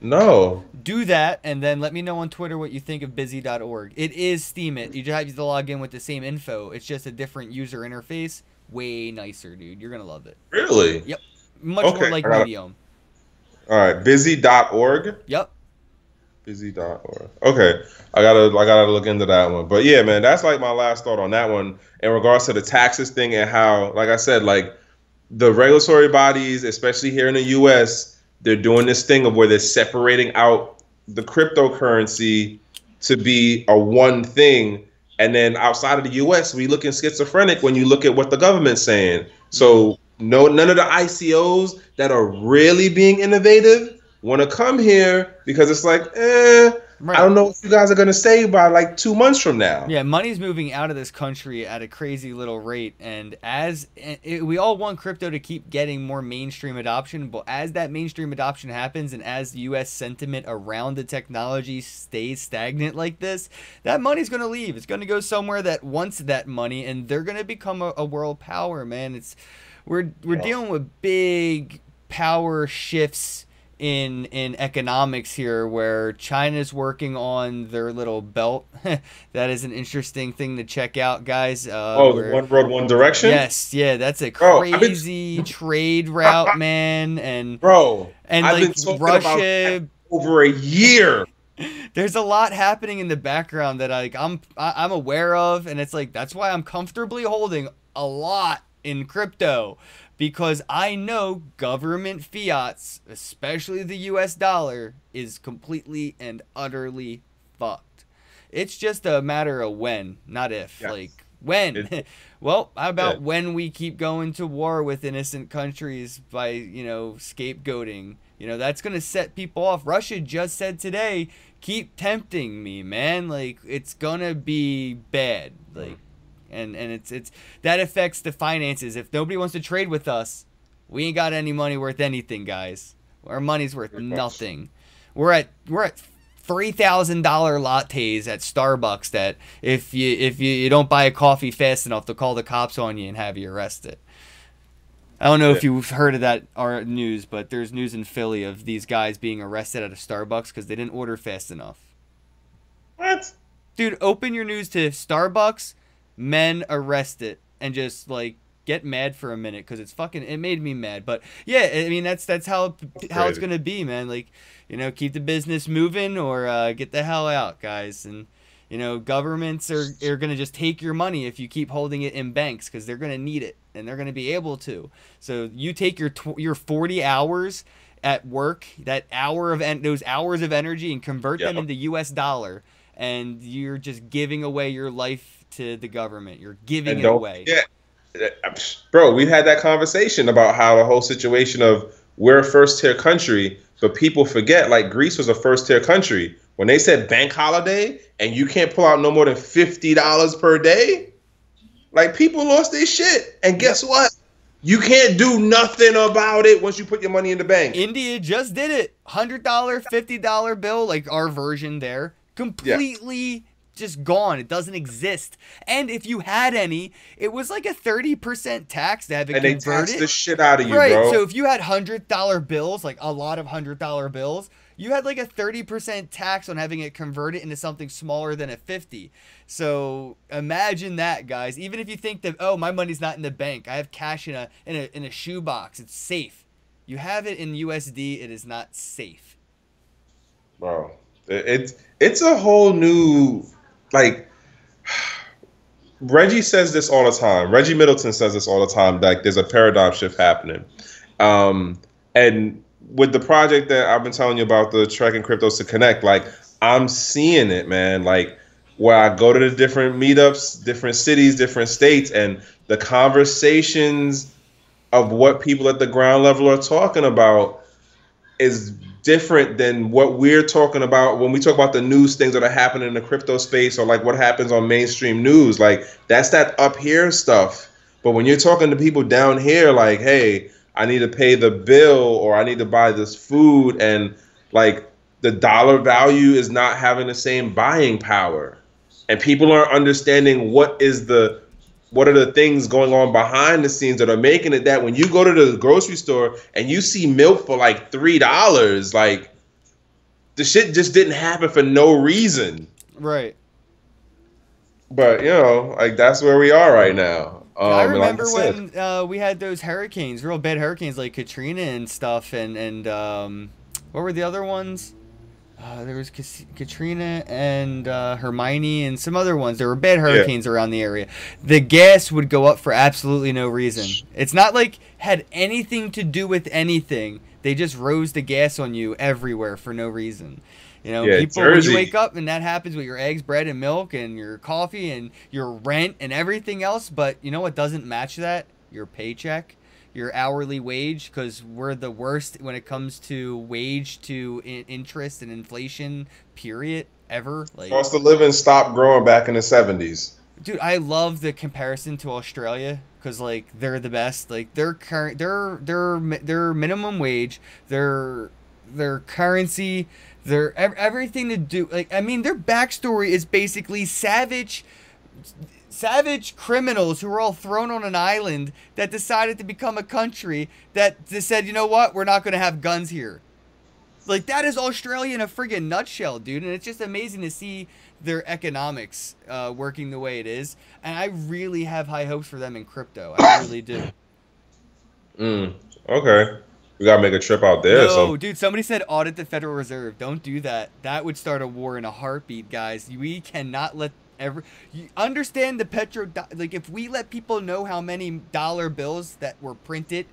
No. Do that, and then let me know on Twitter what you think of busy.org. It is Steemit. You just have to log in with the same info. It's just a different user interface. Way nicer, dude. You're going to love it. Really? Yep. Much more like Medium. All right. Busy.org? Yep. Busy.org. Okay. I gotta look into that one. But yeah, man, that's like my last thought on that one in regards to the taxes thing and how, like I said, like the regulatory bodies, especially here in the US, they're doing this thing of where they're separating out the cryptocurrency to be a one thing. And then outside of the US, we looking schizophrenic when you look at what the government's saying. So none of the ICOs that are really being innovative want to come here because it's like, Right. I don't know what you guys are going to say by like 2 months from now. Yeah, money's moving out of this country at a crazy little rate, and we all want crypto to keep getting more mainstream adoption, but as that mainstream adoption happens and as U.S. sentiment around the technology stays stagnant like this, that money's going to leave. It's going to go somewhere that wants that money, and they're going to become a world power, man. We're dealing with big power shifts in economics here, where China's working on their little belt. That is an interesting thing to check out, guys. The one world, one direction? Yes, yeah, that's a crazy trade route, man. And I've been talking Russia about that over a year. There's a lot happening in the background that I'm aware of, and it's like that's why I'm comfortably holding a lot in crypto. Because I know government fiats, especially the US dollar, is completely and utterly fucked. It's just a matter of when, not if. Yes. Like, when? Well, how about when we keep going to war with innocent countries by, scapegoating? That's going to set people off. Russia just said today, keep tempting me, man. Like, it's going to be bad. Like, And it's that affects the finances. If nobody wants to trade with us, we ain't got any money worth anything, guys. Our money's worth nothing. We're at $3,000 lattes at Starbucks that if you don't buy a coffee fast enough, they'll call the cops on you and have you arrested. I don't know if you've heard of that news, but there's news in Philly of these guys being arrested at a Starbucks because they didn't order fast enough. What? Dude, open your news to Starbucks. Men arrested, and just like get mad for a minute because it made me mad. But yeah, I mean that's how it's gonna be, man. Like, keep the business moving or get the hell out, guys. And governments are gonna just take your money if you keep holding it in banks because they're gonna need it and they're gonna be able to. So you take your 40 hours at work, those hours of energy, and convert them into US dollar, and you're just giving away your life to the government. You're giving it away. Bro, we've had that conversation about how the whole situation of we're a first-tier country, but people forget, like Greece was a first-tier country. When they said bank holiday and you can't pull out no more than $50 per day, like people lost their shit. And guess what? You can't do nothing about it once you put your money in the bank. India just did it. $100, $50 bill, like our version there. Completely just gone. It doesn't exist. And if you had any, it was like a 30% tax to have it And they converted. tax the shit out of you, Right. bro. So if you had $100 bills, like a lot of $100 bills, you had like a 30% tax on having it converted into something smaller than a 50. So imagine that, guys. Even if you think that, oh, my money's not in the bank, I have cash in a shoebox, it's safe. You have it in USD, it is not safe. Bro, it's a whole new, like, Reggie says this all the time. Reggie Middleton says this all the time. Like, there's a paradigm shift happening. And with the project that I've been telling you about, the Trek and Cryptos to Connect, like, I'm seeing it, man. Like, where I go to the different meetups, different cities, different states, and the conversations of what people at the ground level are talking about is different than what we're talking about when we talk about the news, things that are happening in the crypto space, or like what happens on mainstream news. Like, that's that up here stuff. But when you're talking to people down here, like, hey, I need to pay the bill, or I need to buy this food, and like the dollar value is not having the same buying power, and people aren't understanding what are the things going on behind the scenes that are making it that when you go to the grocery store and you see milk for like $3, like, the shit just didn't happen for no reason. Right. But, like, that's where we are right now. I remember when we had those hurricanes, real bad hurricanes like Katrina and stuff, and what were the other ones? There was Katrina and Hermione and some other ones. There were bad hurricanes around the area. The gas would go up for absolutely no reason. It's not like had anything to do with anything. They just rose the gas on you everywhere for no reason. People, when you wake up and that happens with your eggs, bread, and milk, and your coffee, and your rent, and everything else. But you know what doesn't match that? Your paycheck. Your hourly wage, because we're the worst when it comes to wage to interest and inflation, period, ever. Like, cost of living stopped growing back in the 70s. Dude, I love the comparison to Australia, because like they're the best. Like their minimum wage, their currency, their everything to do. Like, I mean, their backstory is basically savage criminals who were all thrown on an island that decided to become a country that just said, you know what, we're not going to have guns here. Like, that is Australia in a friggin' nutshell, dude. And it's just amazing to see their economics working the way it is. And I really have high hopes for them in crypto. I really do. Okay. We got to make a trip out there. No, dude, somebody said audit the Federal Reserve. Don't do that. That would start a war in a heartbeat, guys. We cannot let you understand the like, if we let people know how many dollar bills that were printed,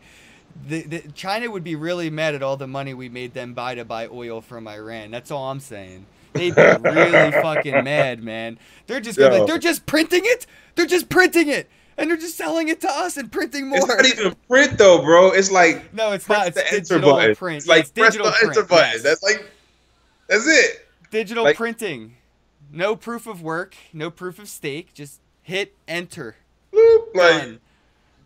China would be really mad at all the money we made them buy to buy oil from Iran. That's all I'm saying. They'd be really fucking mad, man. They're just gonna be like, they're just printing it. They're just printing it, and they're just selling it to us and printing more. It's not even print though, bro. It's like, no, it's not. It's the digital button. print. It's like, it's digital press the enter print. button. Yes. That's it. Digital printing. No proof of work, no proof of stake. Just hit enter. Bloop, done.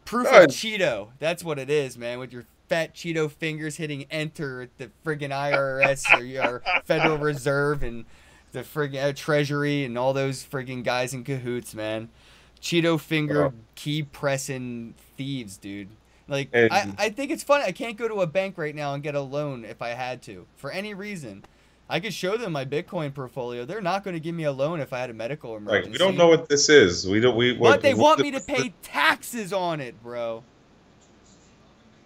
Proof of Cheeto. That's what it is, man. With your fat Cheeto fingers hitting enter at the friggin' IRS or your Federal Reserve and the friggin' Treasury and all those friggin' guys in cahoots, man. Cheeto finger key pressing thieves, dude. Like, I think it's funny. I can't go to a bank right now and get a loan if I had to for any reason. I could show them my Bitcoin portfolio. They're not going to give me a loan if I had a medical emergency. Like, we don't know what this is. But they want me to pay taxes on it, bro.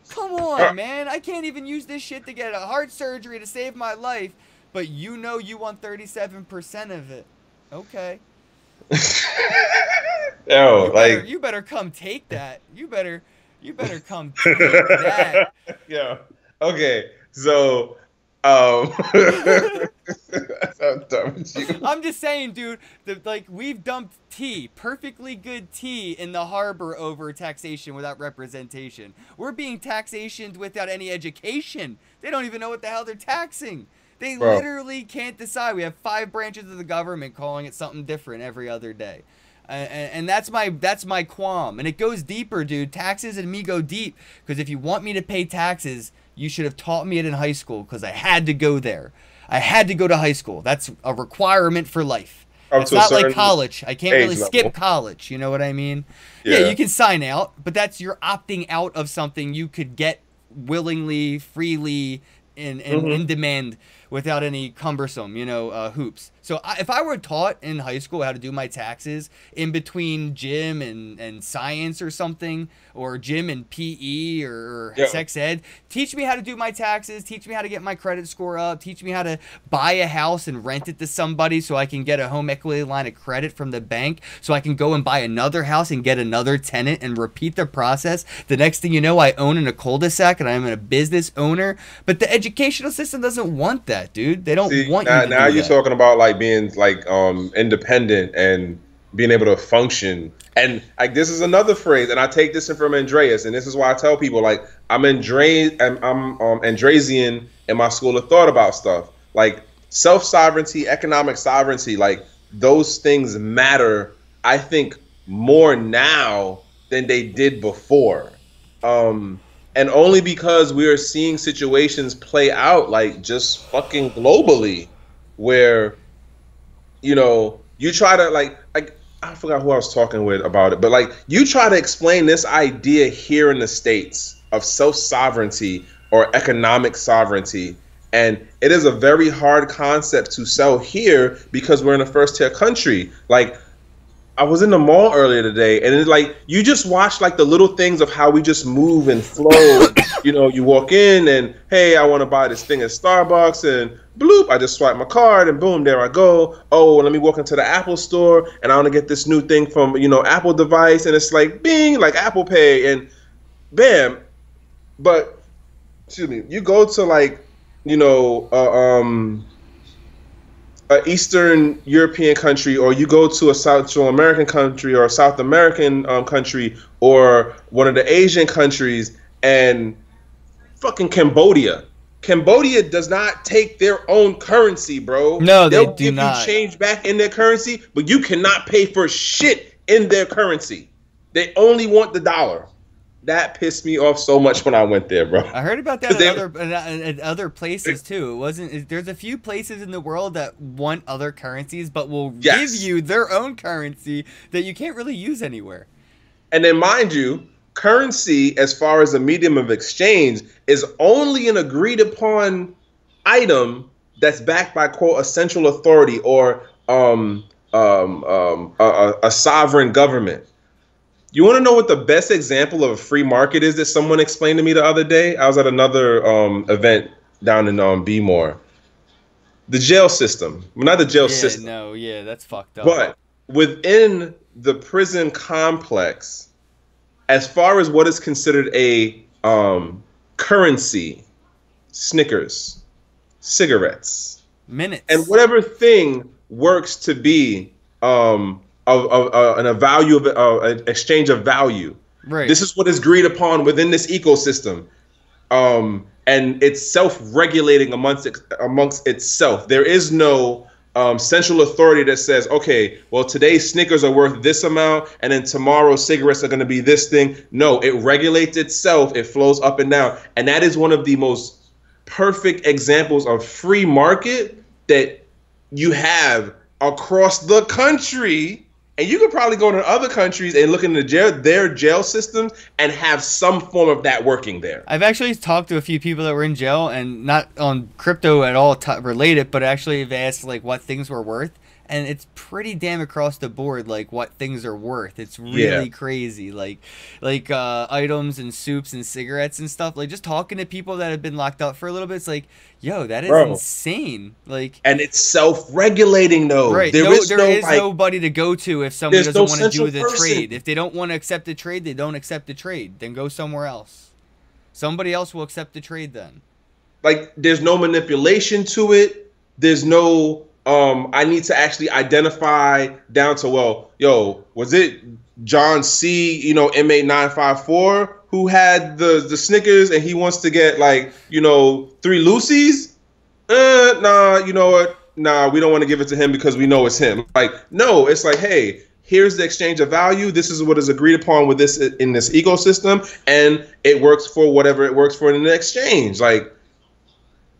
Come on, man. I can't even use this shit to get a heart surgery to save my life. But you know you want 37% of it. Okay. You better come take that. You better come take that. Yeah. Okay. So. I'm just saying, dude, we've dumped tea, perfectly good tea in the harbor over taxation without representation. We're being taxationed without any education. They don't even know what the hell they're taxing. They literally can't decide. We have 5 branches of the government calling it something different every other day. And that's my qualm. And it goes deeper, dude. Taxes and me go deep. Because if you want me to pay taxes, you should have taught me it in high school, because I had to go there. I had to go to high school. That's a requirement for life. Up It's to a not like certain college. I can't age really level. skip college. You know what I mean? Yeah. Yeah, you can sign out, but that's you're opting out of something you could get willingly, freely, in demand without any cumbersome, hoops. So if I were taught in high school how to do my taxes in between gym and science or something, or gym and PE or Yeah. sex ed, teach me how to do my taxes, teach me how to get my credit score up, teach me how to buy a house and rent it to somebody so I can get a home equity line of credit from the bank so I can go and buy another house and get another tenant and repeat the process. The next thing you know, I own in a cul-de-sac and I'm a business owner. But the educational system doesn't want that, dude. They don't want you to now do you're that. talking about like being like independent and being able to function. And like this is another phrase, and I take this from Andreas, and this is why I tell people like I'm Andresian in my school of thought about stuff like self-sovereignty, economic sovereignty. Like those things matter, I think, more now than they did before. And only because we are seeing situations play out like just fucking globally where, you try to like I forgot who I was talking with about it, but like you try to explain this idea here in the States of self-sovereignty or economic sovereignty, and it is a very hard concept to sell here because we're in a first-tier country. Like I was in the mall earlier today, and it's like you just watch like the little things of how we just move and flow. You walk in and hey, I want to buy this thing at Starbucks, and bloop, I just swipe my card, and boom, there I go. Oh, let me walk into the Apple store, and I want to get this new thing from Apple device, and it's like bing, like Apple Pay, and bam. But excuse me, you go to like an Eastern European country, or you go to a Central American country or a South American country, or one of the Asian countries, and fucking Cambodia. Cambodia does not take their own currency, bro. No, they They'll do give not. you change back in their currency, but you cannot pay for shit in their currency. They only want the dollar. That pissed me off so much when I went there, bro. I heard about that at other places too. It wasn't. There's a few places in the world that want other currencies, but will give you their own currency that you can't really use anywhere. And then, mind you, currency, as far as a medium of exchange, is only an agreed upon item that's backed by quote a central authority or a sovereign government. You want to know what the best example of a free market is that someone explained to me the other day? I was at another event down in Bmore. The jail system. Well, not the jail system. No, that's fucked up. But within the prison complex, as far as what is considered a currency, Snickers, cigarettes, minutes, and whatever thing works to be a value of an exchange of value. Right. This is what is agreed upon within this ecosystem, and it's self-regulating amongst itself. There is no central authority that says, okay, well, today Snickers are worth this amount, and then tomorrow cigarettes are going to be this thing. No, it regulates itself. It flows up and down, and that is one of the most perfect examples of free market that you have across the country. And you could probably go to other countries and look into their jail systems and have some form of that working there. I've actually talked to a few people that were in jail, and not on crypto at all related, but actually have asked like what things were worth. And it's pretty damn across the board, like what things are worth. It's really crazy, like items and soups and cigarettes and stuff. Like just talking to people that have been locked up for a little bit, it's like, yo, that is insane. Like, and it's self-regulating though. Right? There is nobody to go to if somebody doesn't want to do the trade. If they don't want to accept the trade, they don't accept the trade. Then go somewhere else. Somebody else will accept the trade then. Like, there's no manipulation to it. There's no I need to actually identify down to, well, yo, was it John C, inmate 954 who had the Snickers and he wants to get like, 3 Lucy's? Nah, you know what? Nah, we don't want to give it to him because we know it's him. Like, no, it's like, hey, here's the exchange of value. This is what is agreed upon with this in this ecosystem, and it works for whatever it works for in the exchange. Like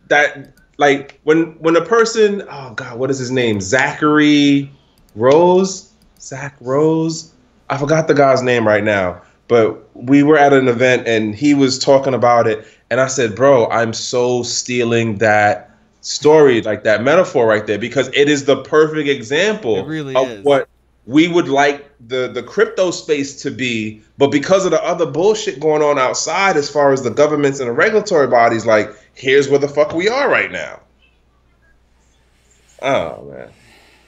that. like when a person, oh God, what is his name? Zachary Rose? Zach Rose? I forgot the guy's name right now. But we were at an event and he was talking about it, and I said, "Bro, I'm so stealing that story, like that metaphor right there, because it is the perfect It example really of is. what we would like the crypto space to be, but because of the other bullshit going on outside as far as the governments and the regulatory bodies, like here's where the fuck we are right now." Oh man.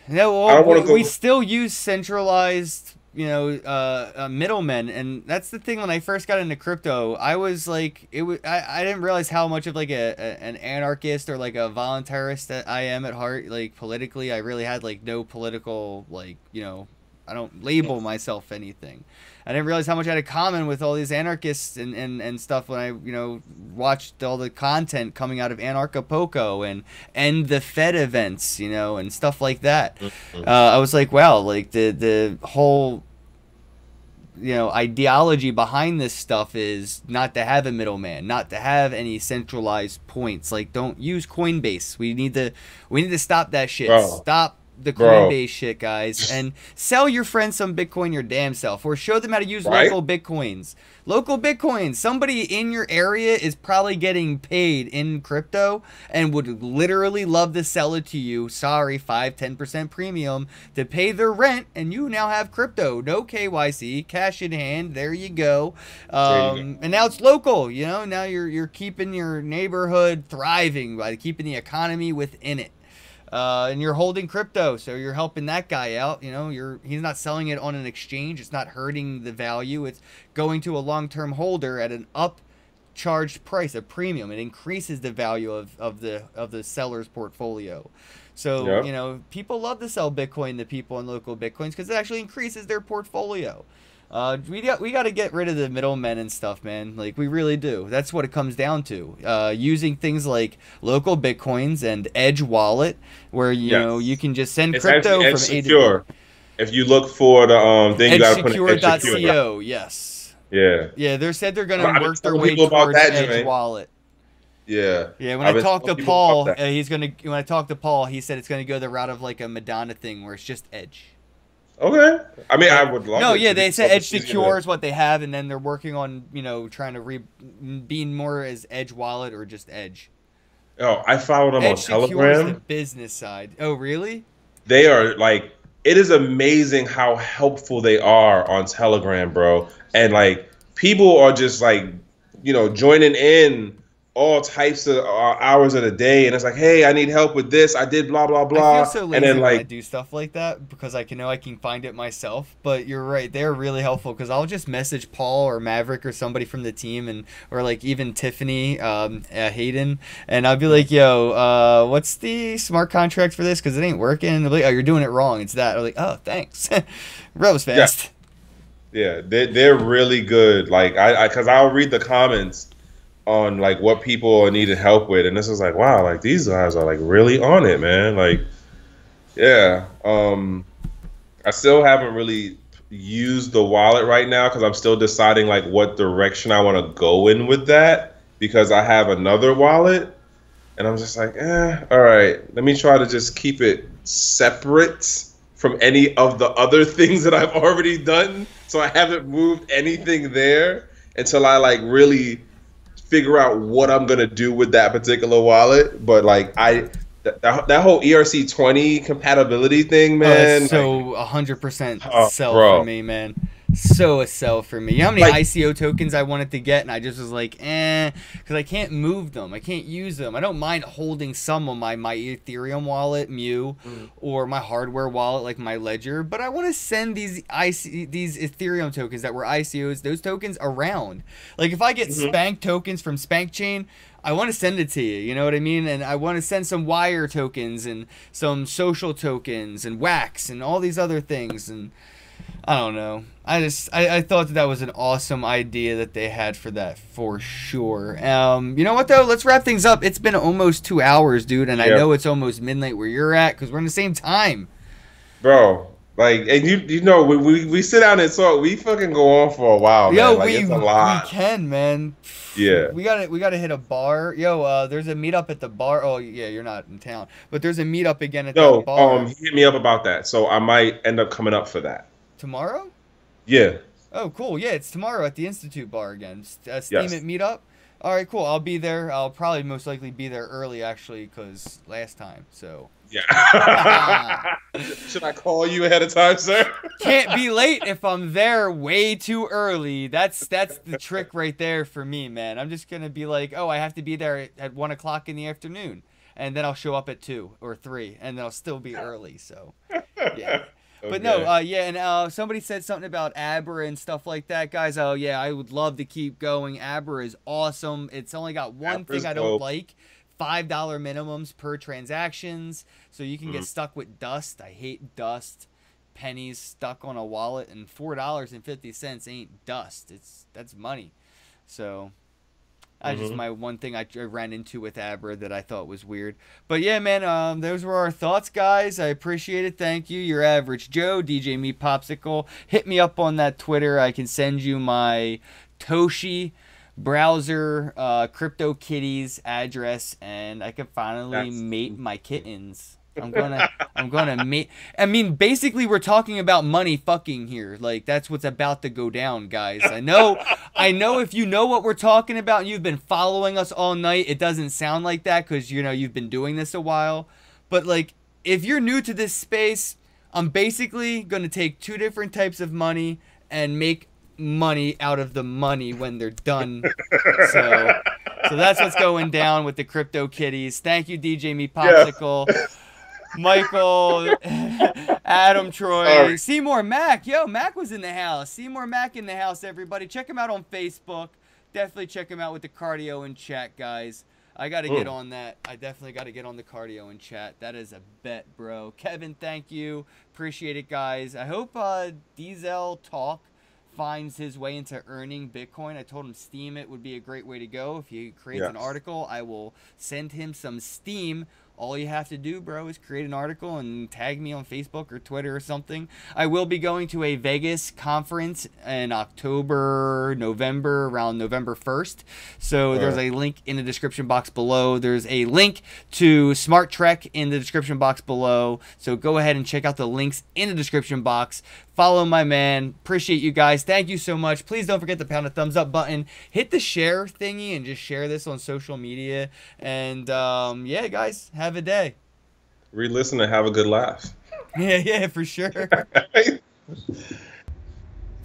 No, I well, don't want to we go. still use centralized, middlemen, and that's the thing. When I first got into crypto, I was like, I didn't realize how much of like an anarchist or like a voluntarist that I am at heart. Like politically, I really had like no political I don't label myself anything. I didn't realize how much I had in common with all these anarchists and stuff when I, watched all the content coming out of Anarchapulco and End the Fed events, and stuff like that. I was like, wow, like the whole, ideology behind this stuff is not to have a middleman, not to have any centralized points. Like, don't use Coinbase. We need to stop that shit. Bro, Stop the bro, Coinbase shit, guys, and sell your friends some Bitcoin your damn self, or show them how to use right? local Bitcoins. Local Bitcoins. Somebody in your area is probably getting paid in crypto and would literally love to sell it to you. Sorry, 5-10% premium to pay their rent, and you now have crypto. No KYC, cash in hand. There you go. There you go. And now it's local. Now you're keeping your neighborhood thriving by keeping the economy within it. And you're holding crypto, so you're helping that guy out. He's not selling it on an exchange. It's not hurting the value. It's going to a long-term holder at an upcharged price, a premium. It increases the value of the seller's portfolio. So Yep. people love to sell Bitcoin to people in local Bitcoins because it actually increases their portfolio. We got to get rid of the middlemen and stuff, man. Like, we really do. That's what it comes down to. Using things like local Bitcoins and Edge Wallet, where Yes. you can just send It's crypto actually Edge from A to B. Secure. If you look for the then you gotta put in Edge Secure. EdgeSecure.co, yes. Yeah. Yeah, they said they're I've gonna been work their telling way people about towards that Edge joint. Wallet. Yeah. Yeah, when I've I been talked to telling people about Paul, that. when I talked to Paul, he said it's gonna go the route of like a Madonna thing, where it's just Edge. Okay. I mean, I But would love no, it yeah, to be they said so Edge much easier Secure to- is what they have, and then they're working on trying to being more as Edge Wallet or just Edge. Oh, I follow them on Edge Secure is the Telegram. business side. Oh, really? They are like, it is amazing how helpful they are on Telegram, bro. And like, people are just like, joining in all types of hours of the day, and it's like, hey, I need help with this. I did blah blah I feel blah, so and lazy then when I like, do stuff like that because I know I can find it myself. But you're right; they're really helpful because I'll just message Paul or Maverick or somebody from the team, or like even Tiffany, Hayden, and I'll be like, "Yo, what's the smart contract for this? Because it ain't working." And they'll be like, "Oh, you're doing it wrong. It's that." I'm like, "Oh, thanks." That was yeah, fast. yeah, they're really good. Like because I'll read the comments on like what people are needing help with, and this is like, wow, like these guys are like really on it, man. Like, yeah. I still haven't really used the wallet right now because I'm still deciding like what direction I want to go in with that, because I have another wallet, and I'm just like, all right, let me try to just keep it separate from any of the other things that I've already done, so I haven't moved anything there until I like really figure out what I'm gonna do with that particular wallet. But like that whole ERC20 compatibility thing, man. So 100% Oh, sell for bro. me, man. So a sell for me. You know how many Like, ICO tokens I wanted to get, and I just was like, because I can't move them. I can't use them. I don't mind holding some on my Ethereum wallet, Mu, or my hardware wallet, like my Ledger, but I want to send these Ethereum tokens that were ICOs, those tokens around. Like if I get Spank tokens from Spank Chain, I want to send it to you, you know what I mean? And I want to send some Wire tokens and some social tokens and Wax and all these other things. And I don't know. I thought that was an awesome idea that they had for that, for sure. You know what, though? Let's wrap things up. It's been almost 2 hours, dude, and I know it's almost midnight where you're at because we're in the same time. bro, Like, and you know, we sit down and talk. We fucking go on for a while, Yo, man. Like, it's a we lot. can, man. Yeah. We gotta hit a bar. Yo, there's a meetup at the bar. Oh yeah, you're not in town, but there's a meetup again at that No, bar he hit me up about that, so I might end up coming up for that. tomorrow. Yeah. Oh, cool. Yeah, it's tomorrow at the Institute Bar again. Steam it Yes. meetup. All right, cool. I'll be there. I'll probably most likely be there early actually, cause last time. So. Yeah. Should I call you ahead of time, sir? Can't be late if I'm there way too early. That's the trick right there for me, man. I'm just gonna be like, oh, I have to be there at 1 o'clock in the afternoon, and then I'll show up at 2 or 3, and then I'll still be early. So, yeah. But no, Okay. yeah, and somebody said something about Abra and stuff like that, guys. Oh yeah, I would love to keep going. Abra is awesome. It's only got one thing Rapper's I don't dope. like. $5 minimums per transactions, so you can get stuck with dust. I hate dust. Pennies stuck on a wallet, and $4.50 ain't dust. That's money. So that's just Mm-hmm. my one thing I ran into with Abra that I thought was weird. But yeah, man, those were our thoughts, guys. I appreciate it. Thank you. Your average Joe, DJ Me Popsicle. Hit me up on that Twitter. I can send you my Toshi browser CryptoKitties address, and I can finally That's mate my kittens. I'm gonna mate. I mean, basically, we're talking about money fucking here. Like, that's what's about to go down, guys. I know if you know what we're talking about and you've been following us all night, it doesn't sound like that because you've been doing this a while. But like, if you're new to this space, I'm basically gonna take two different types of money and make money out of the money when they're done. So that's what's going down with the Crypto Kitties. Thank you, DJ Me yeah. Popsicle, Michael, Adam, Troy, Sorry. Seymour Mac. Yo, Mac was in the house. Seymour Mac in the house, everybody. Check him out on Facebook. Definitely check him out with the cardio and chat, guys. I got to get on that. I definitely got to get on the cardio and chat. That is a bet, bro. Kevin, thank you. Appreciate it, guys. I hope Diesel Talk finds his way into earning Bitcoin. I told him Steam it would be a great way to go. If he creates an Yes. article, I will send him some Steam. All you have to do, bro, is create an article and tag me on Facebook or Twitter or something. I will be going to a Vegas conference in October, November, around November 1st. So there's a link in the description box below. There's a link to Smart Trek in the description box below. So go ahead and check out the links in the description box. Follow my man. Appreciate you guys. Thank you so much. Please don't forget to pound the thumbs up button. Hit the share thingy and just share this on social media. And yeah, guys, have a day. Re-listen and have a good laugh. Yeah, for sure.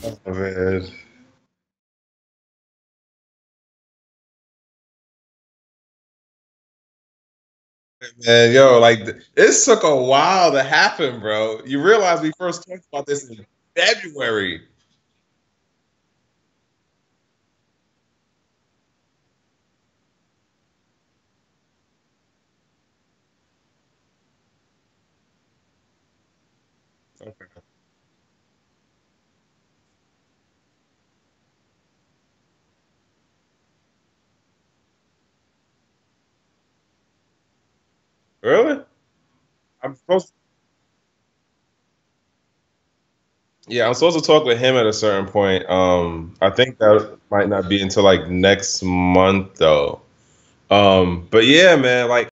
Oh, man. Man, yo, like this took a while to happen, bro. You realize we first talked about this in February. Okay. Really? I'm supposed Yeah, I'm supposed to talk with him at a certain point. I think that might not be until like next month though. But yeah, man, like